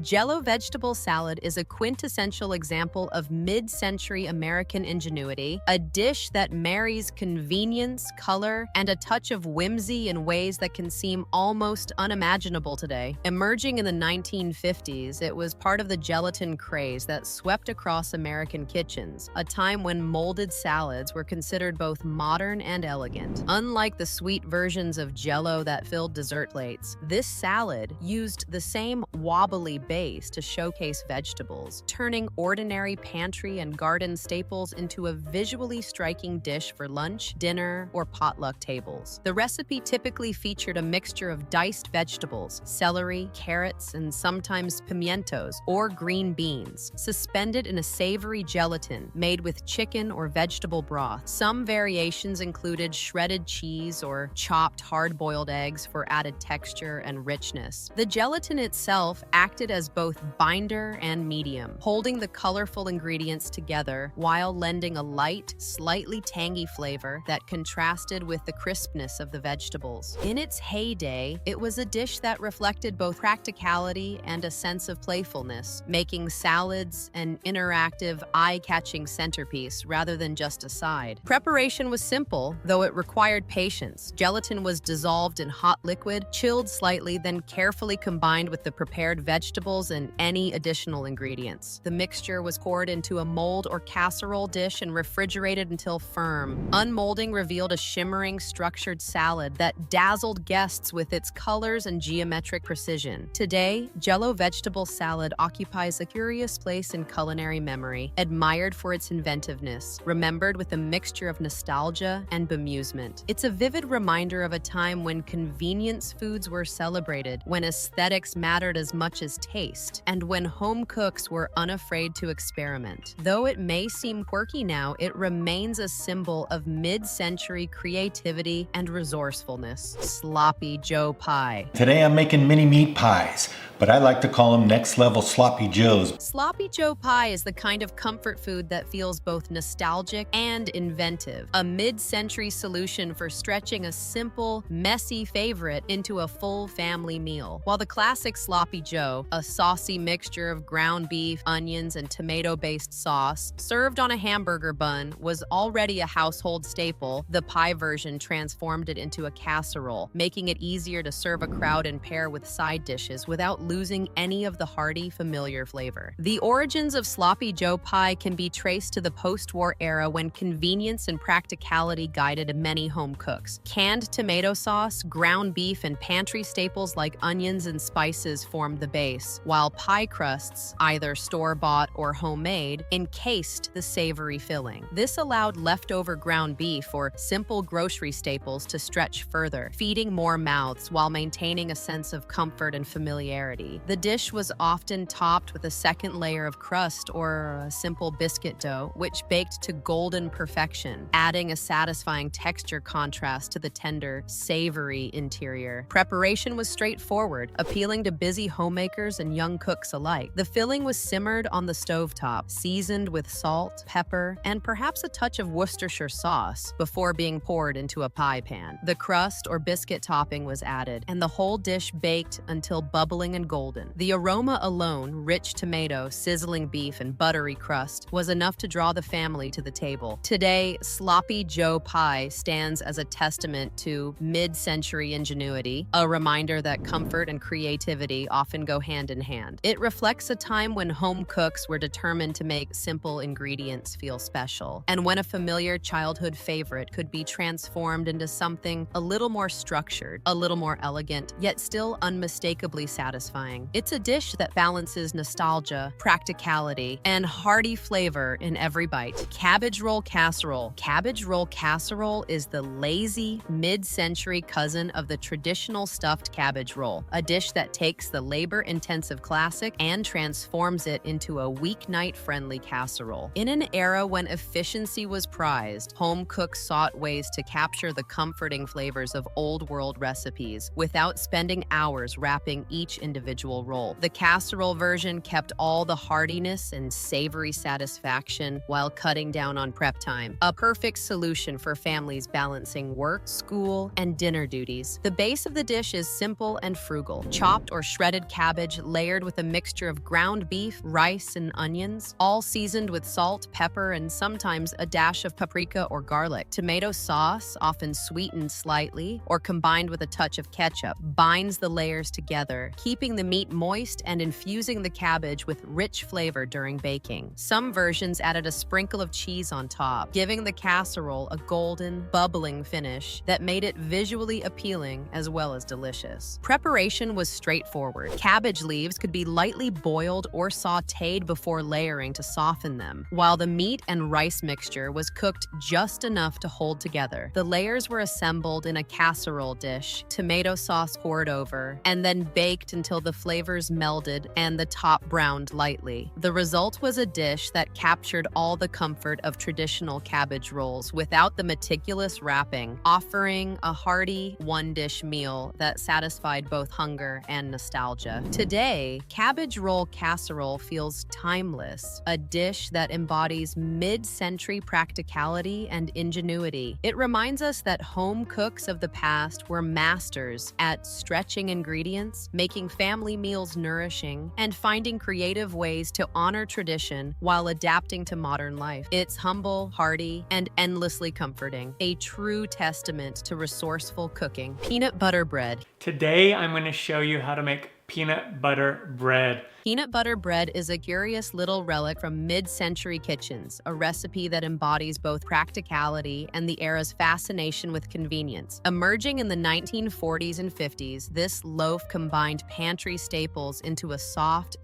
Jell-O vegetable salad is a quintessential example of mid-century American ingenuity, a dish that marries convenience, color, and a touch of whimsy in ways that can seem almost unimaginable today. Emerging in the 1950s, it was part of the gelatin craze that swept across American kitchens, a time when molded salads were considered both modern and elegant. Unlike the sweet versions of Jell-O that filled dessert plates, this salad used the same wobbly purposefully base to showcase vegetables, turning ordinary pantry and garden staples into a visually striking dish for lunch, dinner, or potluck tables. The recipe typically featured a mixture of diced vegetables, celery, carrots, and sometimes pimientos, or green beans, suspended in a savory gelatin made with chicken or vegetable broth. Some variations included shredded cheese or chopped hard-boiled eggs for added texture and richness. The gelatin itself acted as both binder and medium, holding the colorful ingredients together while lending a light, slightly tangy flavor that contrasted with the crispness of the vegetables. In its heyday, it was a dish that reflected both practicality and a sense of playfulness, making salads an interactive, eye-catching centerpiece rather than just a side. Preparation was simple, though it required patience. Gelatin was dissolved in hot liquid, chilled slightly, then carefully combined with the prepared vegetables and any additional ingredients. The mixture was poured into a mold or casserole dish and refrigerated until firm. Unmolding revealed a shimmering, structured salad that dazzled guests with its colors and geometric precision. Today, Jell-O vegetable salad occupies a curious place in culinary memory, admired for its inventiveness, remembered with a mixture of nostalgia and bemusement. It's a vivid reminder of a time when convenience foods were celebrated, when aesthetics mattered as much as taste, and when home cooks were unafraid to experiment. Though it may seem quirky now, it remains a symbol of mid-century creativity and resourcefulness. Sloppy Joe pie. Today I'm making mini meat pies, but I like to call them next level sloppy joes. Sloppy Joe pie is the kind of comfort food that feels both nostalgic and inventive, a mid-century solution for stretching a simple, messy favorite into a full family meal. While the classic Sloppy Joe, a saucy mixture of ground beef, onions, and tomato-based sauce, served on a hamburger bun, was already a household staple, the pie version transformed it into a casserole, making it easier to serve a crowd and pair with side dishes without losing any of the hearty, familiar flavor. The origins of Sloppy Joe pie can be traced to the post-war era when convenience and practicality guided many home cooks. Canned tomato sauce, ground beef, and pantry staples like onions and spices formed the base, while pie crusts, either store-bought or homemade, encased the savory filling. This allowed leftover ground beef or simple grocery staples to stretch further, feeding more mouths while maintaining a sense of comfort and familiarity. The dish was often topped with a second layer of crust or a simple biscuit dough, which baked to golden perfection, adding a satisfying texture contrast to the tender, savory interior. Preparation was straightforward, appealing to busy homemakers and young cooks alike. The filling was simmered on the stovetop, seasoned with salt, pepper, and perhaps a touch of Worcestershire sauce before being poured into a pie pan. The crust or biscuit topping was added, and the whole dish baked until bubbling and golden. The aroma alone, rich tomato, sizzling beef, and buttery crust, was enough to draw the family to the table. Today, Sloppy Joe pie stands as a testament to mid-century ingenuity, a reminder that comfort and creativity often go hand in hand. It reflects a time when home cooks were determined to make simple ingredients feel special, and when a familiar childhood favorite could be transformed into something a little more structured, a little more elegant, yet still unmistakably satisfying. It's a dish that balances nostalgia, practicality, and hearty flavor in every bite. Cabbage roll casserole. Cabbage roll casserole is the lazy, mid-century cousin of the traditional stuffed cabbage roll, a dish that takes the labor-intensive classic and transforms it into a weeknight-friendly casserole. In an era when efficiency was prized, home cooks sought ways to capture the comforting flavors of old-world recipes without spending hours wrapping each individual roll. The casserole version kept all the heartiness and savory satisfaction while cutting down on prep time, a perfect solution for families balancing work, school, and dinner duties. The base of the dish is simple and frugal. Chopped or shredded cabbage layered with a mixture of ground beef, rice, and onions, all seasoned with salt, pepper, and sometimes a dash of paprika or garlic. Tomato sauce, often sweetened slightly or combined with a touch of ketchup, binds the layers together, keeping the meat moist and infusing the cabbage with rich flavor during baking. Some versions added a sprinkle of cheese on top, giving the casserole a golden, bubbling finish that made it visually appealing as well as delicious. Preparation was straightforward. Cabbage leaves could be lightly boiled or sautéed before layering to soften them, while the meat and rice mixture was cooked just enough to hold together. The layers were assembled in a casserole dish, tomato sauce poured over, and then baked until the flavors melded and the top browned lightly. The result was a dish that captured all the comfort of traditional cabbage rolls without the meticulous wrapping, offering a hearty one-dish meal that satisfied both hunger and nostalgia. Today, cabbage roll casserole feels timeless, a dish that embodies mid-century practicality and ingenuity. It reminds us that home cooks of the past were masters at stretching ingredients, making family meals nourishing, and finding creative ways to honor tradition while adapting to modern life. It's humble, hearty, and endlessly comforting, a true testament to resourceful cooking. Peanut butter bread. Today I'm going to show you how to make peanut butter bread. Peanut butter bread is a curious little relic from mid-century kitchens, a recipe that embodies both practicality and the era's fascination with convenience. Emerging in the 1940s and 50s, this loaf combined pantry staples into a soft,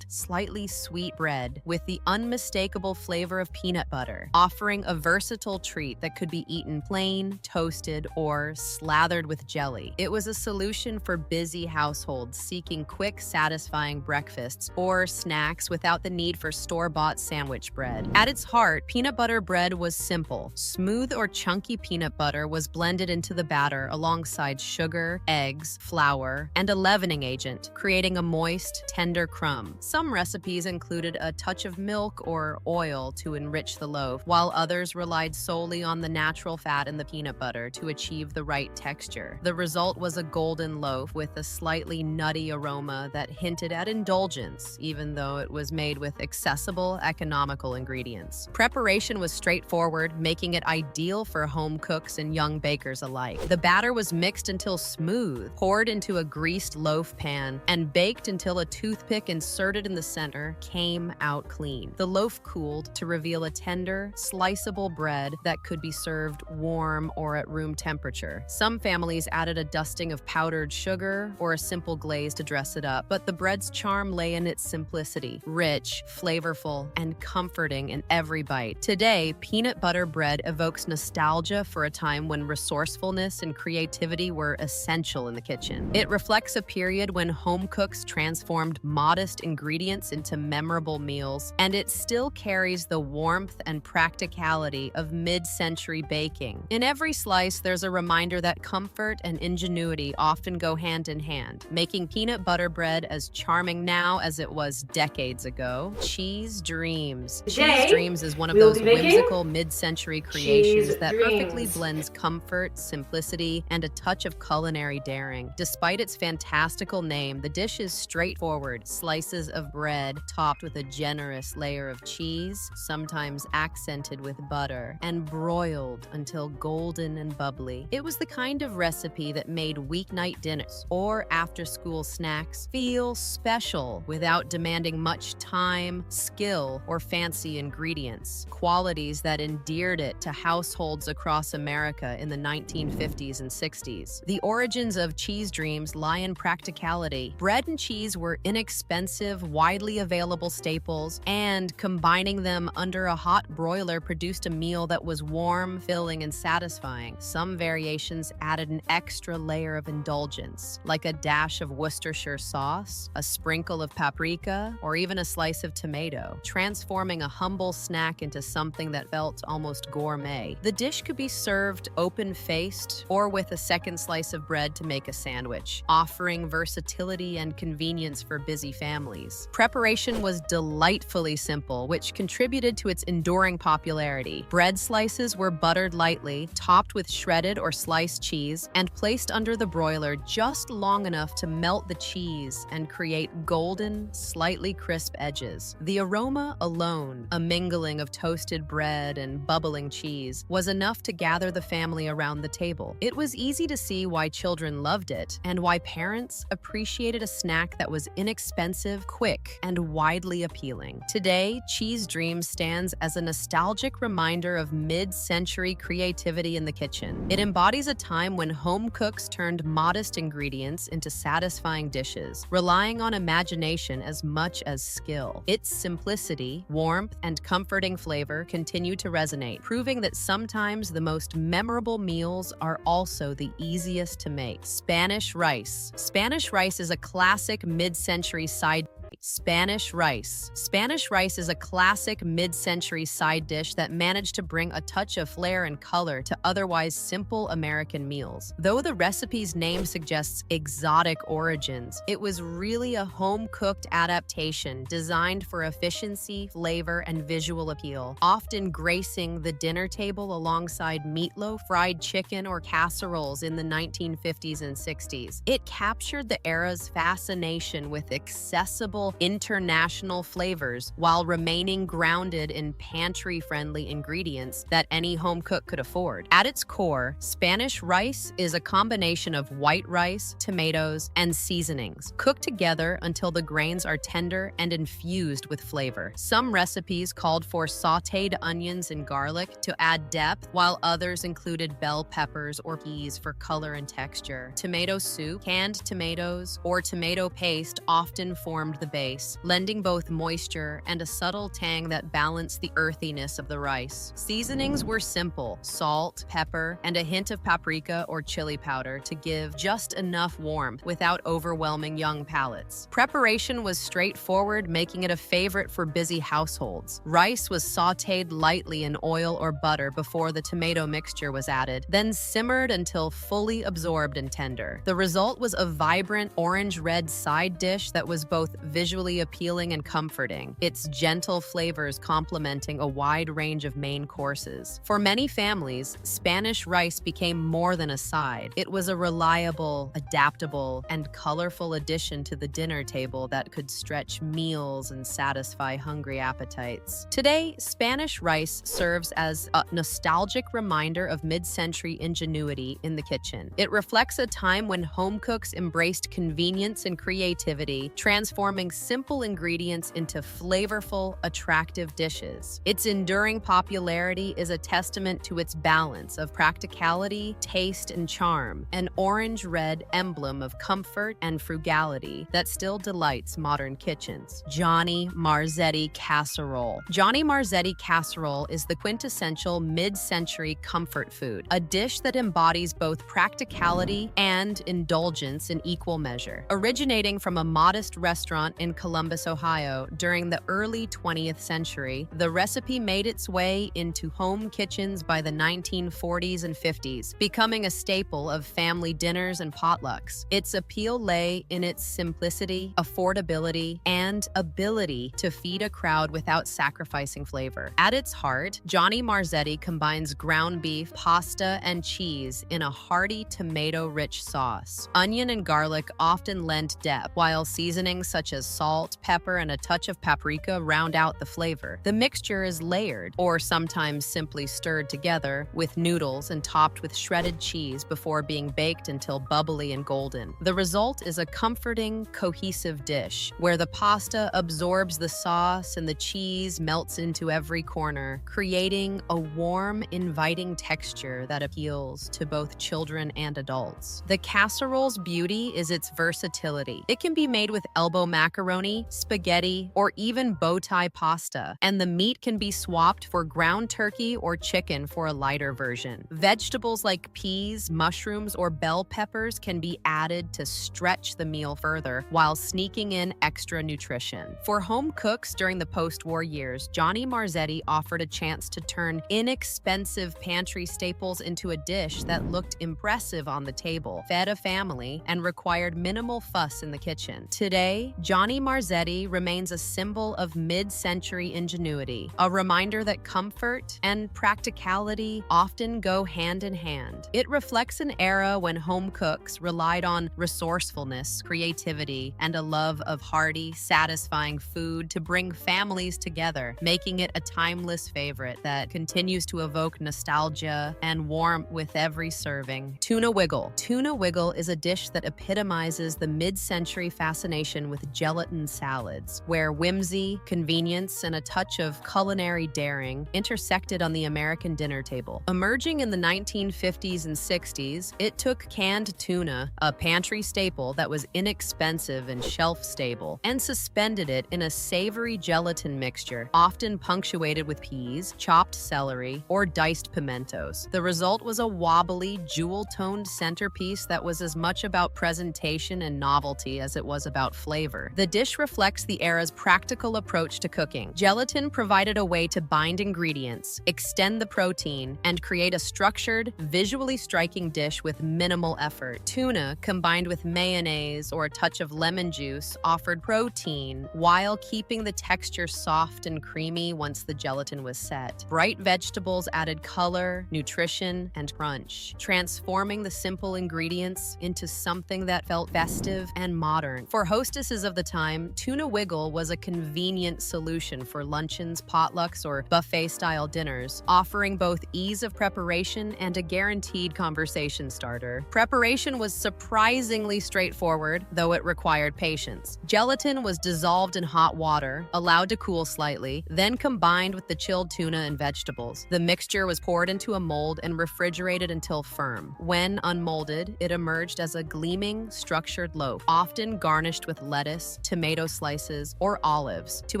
slightly sweet bread with the unmistakable flavor of peanut butter, offering a versatile treat that could be eaten plain, toasted, or slathered with jelly. It was a solution for busy households seeking quick, satisfying breakfasts or snacks without the need for store-bought sandwich bread. At its heart, peanut butter bread was simple. Smooth or chunky peanut butter was blended into the batter alongside sugar, eggs, flour, and a leavening agent, creating a moist, tender crumb. Some recipes included a touch of milk or oil to enrich the loaf, while others relied solely on the natural fat in the peanut butter to achieve the right texture. The result was a golden loaf with a slightly nutty aroma that hinted at indulgence, even though it was made with accessible, economical ingredients. Preparation was straightforward, making it ideal for home cooks and young bakers alike. The batter was mixed until smooth, poured into a greased loaf pan, and baked until a toothpick inserted in the center came out clean. The loaf cooled to reveal a tender, sliceable bread that could be served warm or at room temperature. Some families added a dusting of powdered sugar or a simple glaze to dress it up, but the bread's charm lay in its simplicity, rich, flavorful, and comforting in every bite. Today, peanut butter bread evokes nostalgia for a time when resourcefulness and creativity were essential in the kitchen. It reflects a period when home cooks transformed modest ingredients into memorable meals, and it still carries the warmth and practicality of mid-century baking. In every slice, there's a reminder that comfort and ingenuity often go hand in hand, making peanut butter bread as charming now as it was decades ago. Cheese Dreams. Cheese Dreams is one of those whimsical mid-century creations that perfectly blends comfort, simplicity, and a touch of culinary daring. Despite its fantastical name, the dish is straightforward: slices of bread topped with a generous layer of cheese, sometimes accented with butter, and broiled until golden and bubbly. It was the kind of recipe that made weeknight dinners or after-school snacks feel special without demanding much time, skill, or fancy ingredients, qualities that endeared it to households across America in the 1950s and 60s. The origins of Cheese Dreams lie in practicality. Bread and cheese were inexpensive, widely available staples, and combining them under a hot broiler produced a meal that was warm, filling, and satisfying. Some variations added an extra layer of indulgence, like a dash of Worcestershire sauce, a sprinkle of paprika, or even a slice of tomato, transforming a humble snack into something that felt almost gourmet. The dish could be served open-faced or with a second slice of bread to make a sandwich, offering versatility and convenience for busy families. Preparation was delightfully simple, which contributed to its enduring popularity. Bread slices were buttered lightly, topped with shredded or sliced cheese, and placed under the broiler just long enough to melt the cheese and create golden, slightly crisp edges. The aroma alone, a mingling of toasted bread and bubbling cheese, was enough to gather the family around the table. It was easy to see why children loved it and why parents appreciated a snack that was inexpensive, quick, and widely appealing. Today, Cheese Dreams stands as a nostalgic reminder of mid-century creativity in the kitchen. It embodies a time when home cooks turned modest ingredients into satisfying satisfying dishes, relying on imagination as much as skill. Its simplicity, warmth, and comforting flavor continue to resonate, proving that sometimes the most memorable meals are also the easiest to make. Spanish rice. Spanish rice is a classic mid-century side Spanish rice. Spanish rice is a classic mid-century side dish that managed to bring a touch of flair and color to otherwise simple American meals. Though the recipe's name suggests exotic origins, it was really a home-cooked adaptation designed for efficiency, flavor, and visual appeal, often gracing the dinner table alongside meatloaf, fried chicken, or casseroles in the 1950s and 60s. It captured the era's fascination with accessible international flavors while remaining grounded in pantry-friendly ingredients that any home cook could afford. At its core, Spanish rice is a combination of white rice, tomatoes, and seasonings, cooked together until the grains are tender and infused with flavor. Some recipes called for sautéed onions and garlic to add depth, while others included bell peppers or peas for color and texture. Tomato soup, canned tomatoes, or tomato paste often formed the base, lending both moisture and a subtle tang that balanced the earthiness of the rice. Seasonings were simple: salt, pepper, and a hint of paprika or chili powder to give just enough warmth without overwhelming young palates. Preparation was straightforward, making it a favorite for busy households. Rice was sautéed lightly in oil or butter before the tomato mixture was added, then simmered until fully absorbed and tender. The result was a vibrant orange-red side dish that was both visually appealing and comforting, its gentle flavors complementing a wide range of main courses. For many families, Spanish rice became more than a side. It was a reliable, adaptable, and colorful addition to the dinner table that could stretch meals and satisfy hungry appetites. Today, Spanish rice serves as a nostalgic reminder of mid-century ingenuity in the kitchen. It reflects a time when home cooks embraced convenience and creativity, transforming simple ingredients into flavorful, attractive dishes. Its enduring popularity is a testament to its balance of practicality, taste, and charm, an orange-red emblem of comfort and frugality that still delights modern kitchens. Johnny Marzetti casserole. Johnny Marzetti casserole is the quintessential mid-century comfort food, a dish that embodies both practicality and indulgence in equal measure. Originating from a modest restaurant in Columbus, Ohio, during the early 20th century, the recipe made its way into home kitchens by the 1940s and 50s, becoming a staple of family dinners and potlucks. Its appeal lay in its simplicity, affordability, and ability to feed a crowd without sacrificing flavor. At its heart, Johnny Marzetti combines ground beef, pasta, and cheese in a hearty tomato-rich sauce. Onion and garlic often lend depth, while seasonings such as salt, pepper, and a touch of paprika round out the flavor. The mixture is layered, or sometimes simply stirred together, with noodles and topped with shredded cheese before being baked until bubbly and golden. The result is a comforting, cohesive dish, where the pasta absorbs the sauce and the cheese melts into every corner, creating a warm, inviting texture that appeals to both children and adults. The casserole's beauty is its versatility. It can be made with elbow macaroni, spaghetti, or even bow tie pasta, and the meat can be swapped for ground turkey or chicken for a lighter version. Vegetables like peas, mushrooms, or bell peppers can be added to stretch the meal further while sneaking in extra nutrition. For home cooks during the post-war years, Johnny Marzetti offered a chance to turn inexpensive pantry staples into a dish that looked impressive on the table, fed a family, and required minimal fuss in the kitchen. Today, Johnny Marzetti remains a symbol of mid-century ingenuity, a reminder that comfort and practicality often go hand in hand. It reflects an era when home cooks relied on resourcefulness, creativity, and a love of hearty, satisfying food to bring families together, making it a timeless favorite that continues to evoke nostalgia and warmth with every serving. Tuna wiggle. Tuna wiggle is a dish that epitomizes the mid-century fascination with gelatin salads, where whimsy, convenience, and a touch of culinary daring intersected on the American dinner table. Emerging in the 1950s and 60s, it took canned tuna, a pantry staple that was inexpensive and shelf-stable, and suspended it in a savory gelatin mixture, often punctuated with peas, chopped celery, or diced pimentos. The result was a wobbly, jewel-toned centerpiece that was as much about presentation and novelty as it was about flavor. The dish reflects the era's practical approach to cooking. Gelatin provided a way to bind ingredients, extend the protein, and create a structured, visually striking dish with minimal effort. Tuna, combined with mayonnaise or a touch of lemon juice, offered protein while keeping the texture soft and creamy once the gelatin was set. Bright vegetables added color, nutrition, and crunch, transforming the simple ingredients into something that felt festive and modern. For hostesses of the time, tuna wiggle was a convenient solution for luncheons, potlucks, or buffet-style dinners, offering both ease of preparation and a guaranteed conversation starter. Preparation was surprisingly straightforward, though it required patience. Gelatin was dissolved in hot water, allowed to cool slightly, then combined with the chilled tuna and vegetables. The mixture was poured into a mold and refrigerated until firm. When unmolded, it emerged as a gleaming, structured loaf, often garnished with lettuce, tomato slices, or olives to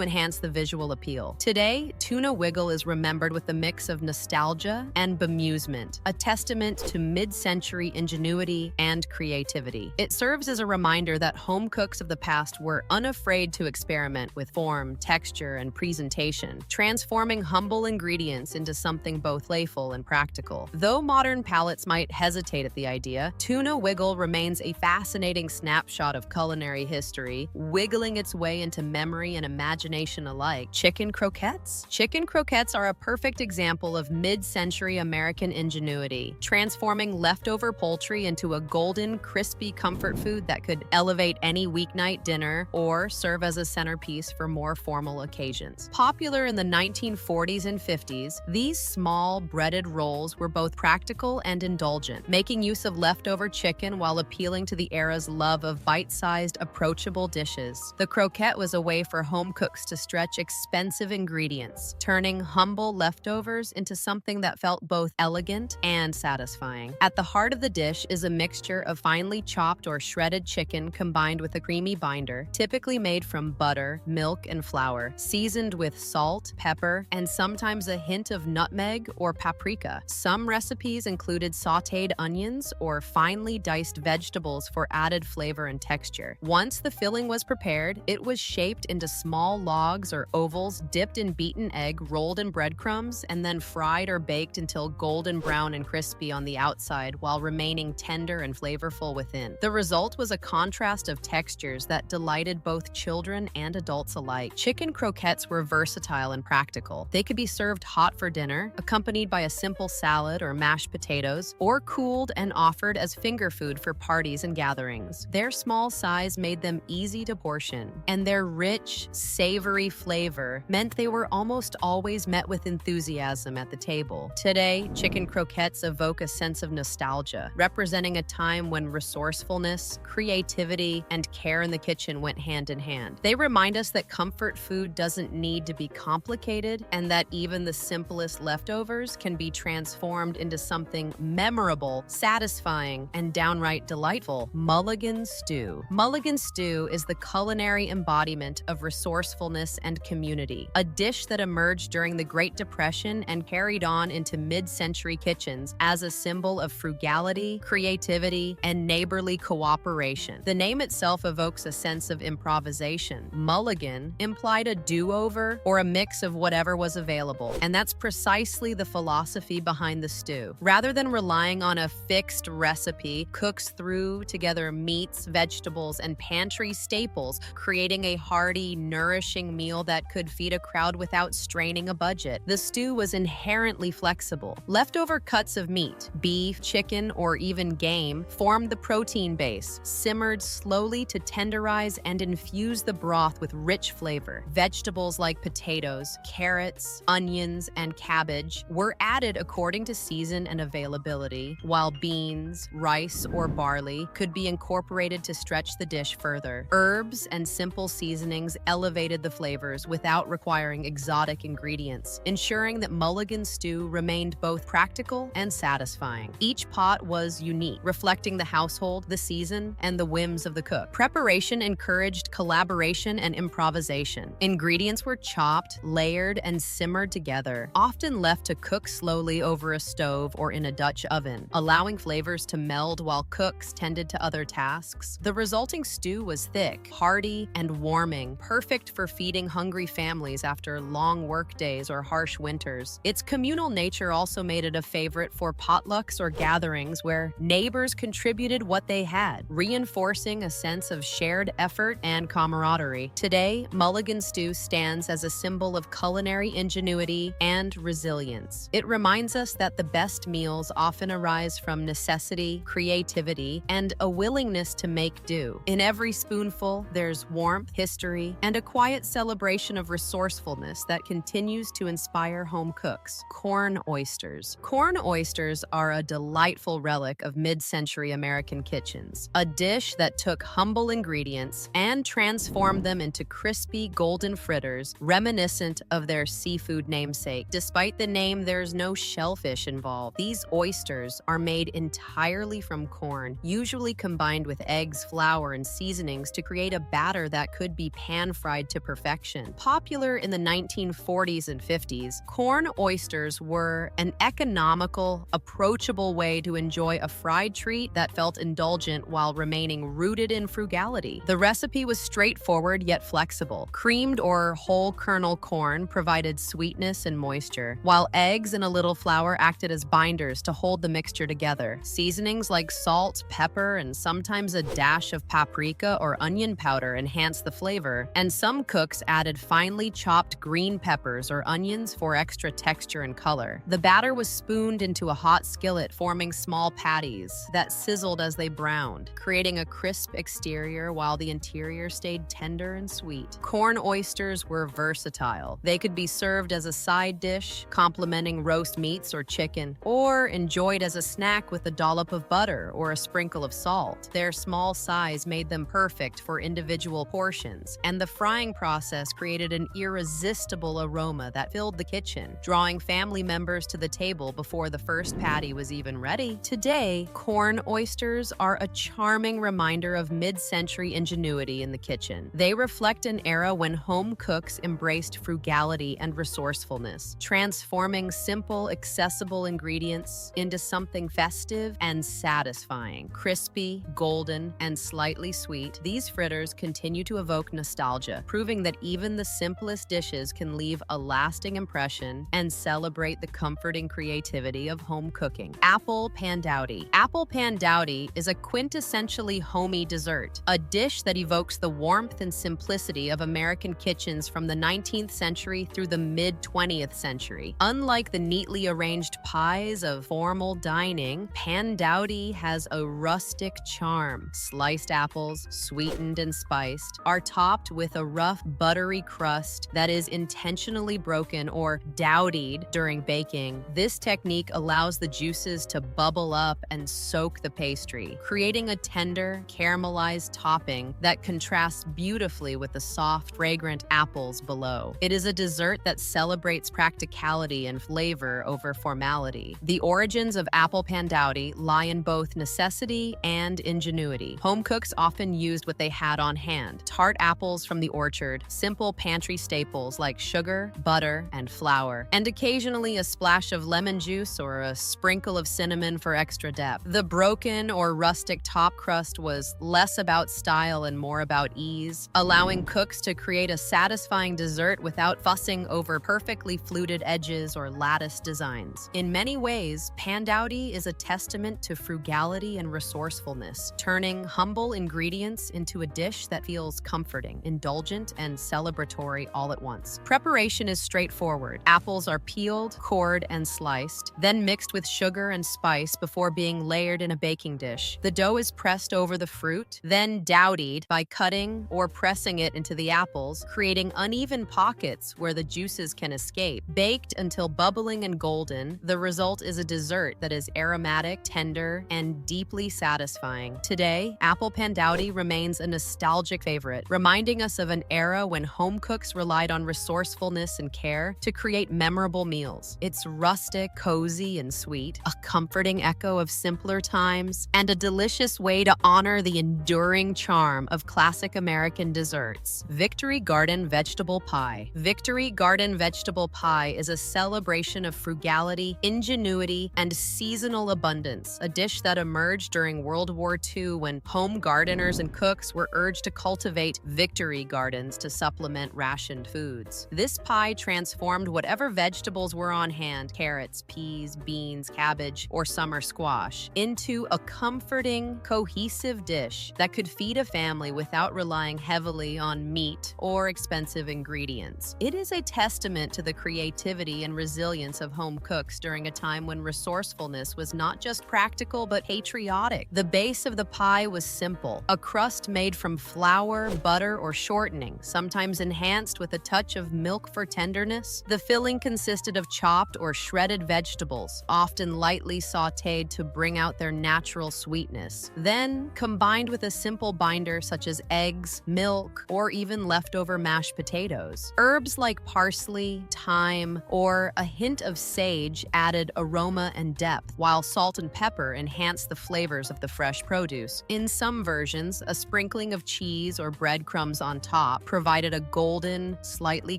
enhance the visual appeal. Today, tuna wiggle is remembered with a mix of nostalgia and bemusement, a testament to mid-century ingenuity and creativity. It serves as a reminder that home cooks of the past were unafraid to experiment with form, texture, and presentation, transforming humble ingredients into something both playful and practical. Though modern palates might hesitate at the idea, tuna wiggle remains a fascinating snapshot of culinary history, wiggling its way into memory and imagination alike. Chicken croquettes? Chicken croquettes are a perfect example of mid-century American ingenuity, transforming leftover poultry into a golden, crispy comfort food that could elevate any weeknight dinner or serve as a centerpiece for more formal occasions. Popular in the 1940s and 50s, these small, breaded rolls were both practical and indulgent, making use of leftover chicken while appealing to the era's love of bite-sized, approachable dishes. The croquette was a way for home cooks to stretch expensive ingredients, turning humble leftovers into something that felt both elegant and satisfying. At the heart of the dish is a mixture of finely chopped or shredded chicken combined with a creamy binder, typically made from butter, milk, and flour, seasoned with salt, pepper, and sometimes a hint of nutmeg or paprika. Some recipes included sautéed onions or finely diced vegetables for added flavor and texture. Once the filling was prepared, it was shaped into small logs or ovals dipped in beaten egg, rolled in breadcrumbs, and then fried or baked until golden brown and crispy on the outside while remaining tender and flavorful within. The result was a contrast of textures that delighted both children and adults alike. Chicken croquettes were versatile and practical. They could be served hot for dinner, accompanied by a simple salad or mashed potatoes, or cooled and offered as finger food for parties and gatherings. Their small size made them easy to portion, and their rich, savory flavor meant they were almost always met with enthusiasm at the table. Today, chicken croquettes evoke a sense of nostalgia, representing a time when resourcefulness, creativity, and care in the kitchen went hand in hand. They remind us that comfort food doesn't need to be complicated, and that even the simplest leftovers can be transformed into something memorable, satisfying, and downright delightful. Mulligan stew. Mulligan stew is the culinary embodiment of resourcefulness and community, a dish that emerged during the Great Depression and carried on into mid-century kitchens as a symbol of frugality, creativity, and neighborly cooperation. The name itself evokes a sense of improvisation. Mulligan implied a do-over or a mix of whatever was available, and that's precisely the philosophy behind the stew. Rather than relying on a fixed recipe, cooks threw together meats, vegetables, and pantry staples, creating a hearty, nourishing meal that could feed a crowd without straining a budget. The stew was inherently flexible. Leftover cuts of meat, beef, chicken, or even game, formed the protein base, simmered slowly to tenderize and infuse the broth with rich flavor. Vegetables like potatoes, carrots, onions, and cabbage were added according to season and availability, while beans, rice, or barley could be incorporated to stretch the dish further. Herbs Herbs and simple seasonings elevated the flavors without requiring exotic ingredients, ensuring that mulligan stew remained both practical and satisfying. Each pot was unique, reflecting the household, the season, and the whims of the cook. Preparation encouraged collaboration and improvisation. Ingredients were chopped, layered, and simmered together, often left to cook slowly over a stove or in a Dutch oven, allowing flavors to meld while cooks tended to other tasks. The resulting stew was thick, hearty, and warming, perfect for feeding hungry families after long work days or harsh winters. Its communal nature also made it a favorite for potlucks or gatherings where neighbors contributed what they had, reinforcing a sense of shared effort and camaraderie. Today, mulligan stew stands as a symbol of culinary ingenuity and resilience. It reminds us that the best meals often arise from necessity, creativity, and a willingness to make do. In every spoonful, there's warmth, history, and a quiet celebration of resourcefulness that continues to inspire home cooks. Corn oysters. Corn oysters are a delightful relic of mid-century American kitchens, a dish that took humble ingredients and transformed them into crispy golden fritters reminiscent of their seafood namesake. Despite the name, there's no shellfish involved. These oysters are made entirely from corn, usually combined with eggs, flour, and seasonings to create a batter that could be pan-fried to perfection. Popular in the 1940s and 50s, corn oysters were an economical, approachable way to enjoy a fried treat that felt indulgent while remaining rooted in frugality. The recipe was straightforward yet flexible. Creamed or whole kernel corn provided sweetness and moisture, while eggs and a little flour acted as binders to hold the mixture together. Seasonings like salt, pepper, and sometimes a dash of paprika or onion powder enhanced the flavor, and some cooks added finely chopped green peppers or onions for extra texture and color. The batter was spooned into a hot skillet, forming small patties that sizzled as they browned, creating a crisp exterior while the interior stayed tender and sweet. Corn oysters were versatile. They could be served as a side dish, complementing roast meats or chicken, or enjoyed as a snack with a dollop of butter or a sprinkle of salt. Their small size made them perfect for individual portions, and the frying process created an irresistible aroma that filled the kitchen, drawing family members to the table before the first patty was even ready. Today, corn oysters are a charming reminder of mid-century ingenuity in the kitchen. They reflect an era when home cooks embraced frugality and resourcefulness, transforming simple, accessible ingredients into something festive and satisfying. Crispy, golden, and slightly sweet, these fritters continue to evoke nostalgia, proving that even the simplest dishes can leave a lasting impression and celebrate the comforting creativity of home cooking. Apple pandowdy. Apple pandowdy is a quintessentially homey dessert, a dish that evokes the warmth and simplicity of American kitchens from the 19th century through the mid-20th century. Unlike the neatly arranged pies of formal dining, pandowdy has a rustic charm. Sliced apples, sweetened and spiced, are topped with a rough, buttery crust that is intentionally broken or dowdied during baking. This technique allows the juices to bubble up and soak the pastry, creating a tender, caramelized topping that contrasts beautifully with the soft, fragrant apples below. It is a dessert that celebrates practicality and flavor over formality. The origins of apple pandowdy lie in both necessity and ingenuity. Home cooks often used what they had on hand: tart apples from the orchard, simple pantry staples like sugar, butter, and flour, and occasionally a splash of lemon juice or a sprinkle of cinnamon for extra depth. The broken or rustic top crust was less about style and more about ease, allowing cooks to create a satisfying dessert without fussing over perfectly fluted edges or lattice designs. In many ways, pandowdy is a testament to frugality and resourcefulness, turning humble ingredients into a dish that feels comforting, indulgent, and celebratory all at once. Preparation is straightforward. Apples are peeled, cored, and sliced, then mixed with sugar and spice before being layered in a baking dish. The dough is pressed over the fruit, then dowdied by cutting or pressing it into the apples, creating uneven pockets where the juices can escape. Baked until bubbling and golden, the The result is a dessert that is aromatic, tender, and deeply satisfying. Today, apple pandowdy remains a nostalgic favorite, reminding us of an era when home cooks relied on resourcefulness and care to create memorable meals. It's rustic, cozy, and sweet, a comforting echo of simpler times, and a delicious way to honor the enduring charm of classic American desserts. Victory Garden Vegetable Pie. Victory Garden Vegetable Pie is a celebration of frugality, ingenuity, and seasonal abundance, a dish that emerged during World War II when home gardeners and cooks were urged to cultivate victory gardens to supplement rationed foods. This pie transformed whatever vegetables were on hand, carrots, peas, beans, cabbage, or summer squash, into a comforting, cohesive dish that could feed a family without relying heavily on meat or expensive ingredients. It is a testament to the creativity and resilience of home cooks during a time when resourcefulness was not just practical but patriotic. The base of the pie was simple, a crust made from flour, butter, or shortening, sometimes enhanced with a touch of milk for tenderness. The filling consisted of chopped or shredded vegetables, often lightly sautéed to bring out their natural sweetness. Then, combined with a simple binder such as eggs, milk, or even leftover mashed potatoes. Herbs like parsley, thyme, or a hint of sage added aroma and depth, while salt and pepper enhanced the flavors of the fresh produce. In some versions, a sprinkling of cheese or breadcrumbs on top provided a golden, slightly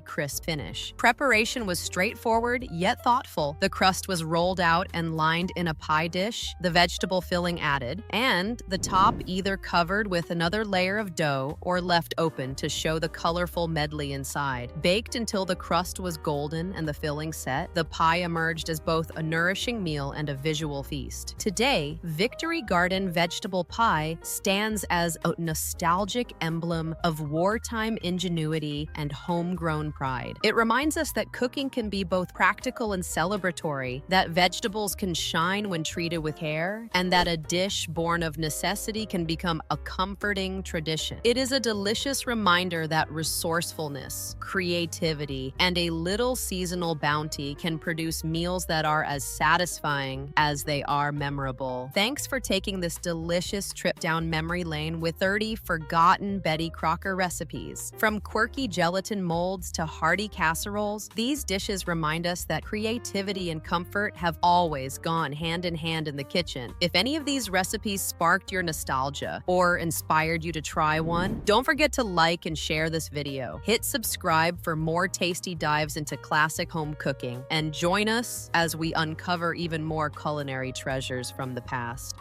crisp finish. Preparation was straightforward yet thoughtful. The crust was rolled out and lined in a pie dish, the vegetable filling added, and the top either covered with another layer of dough or left open to show the colorful medley inside. Baked until the crust was golden and the filling set, the pie emerged as both a nourishing meal and a visual feast. Today, Victory Garden Vegetable Pie stands as a nostalgic emblem of wartime ingenuity and homegrown pride. It reminds us that cooking can be both practical and celebratory, that vegetables can shine when treated with care, and that a dish born of necessity can become a comforting tradition. It is a delicious reminder that resourcefulness, creativity, and a little seasonal bounty can produce meals that are as satisfying as they are memorable. Thanks for taking this delicious trip down memory lane with 30 forgotten Betty Crocker recipes. From quirky gelatin molds to hearty casseroles, these dishes remind us that creativity and comfort have always gone hand in hand in the kitchen. If any of these recipes sparked your nostalgia or inspired you to try one, don't forget to like and share this video. Hit subscribe for more tasty dives into classic home cooking, and join us as we uncover even more culinary treasures from the past.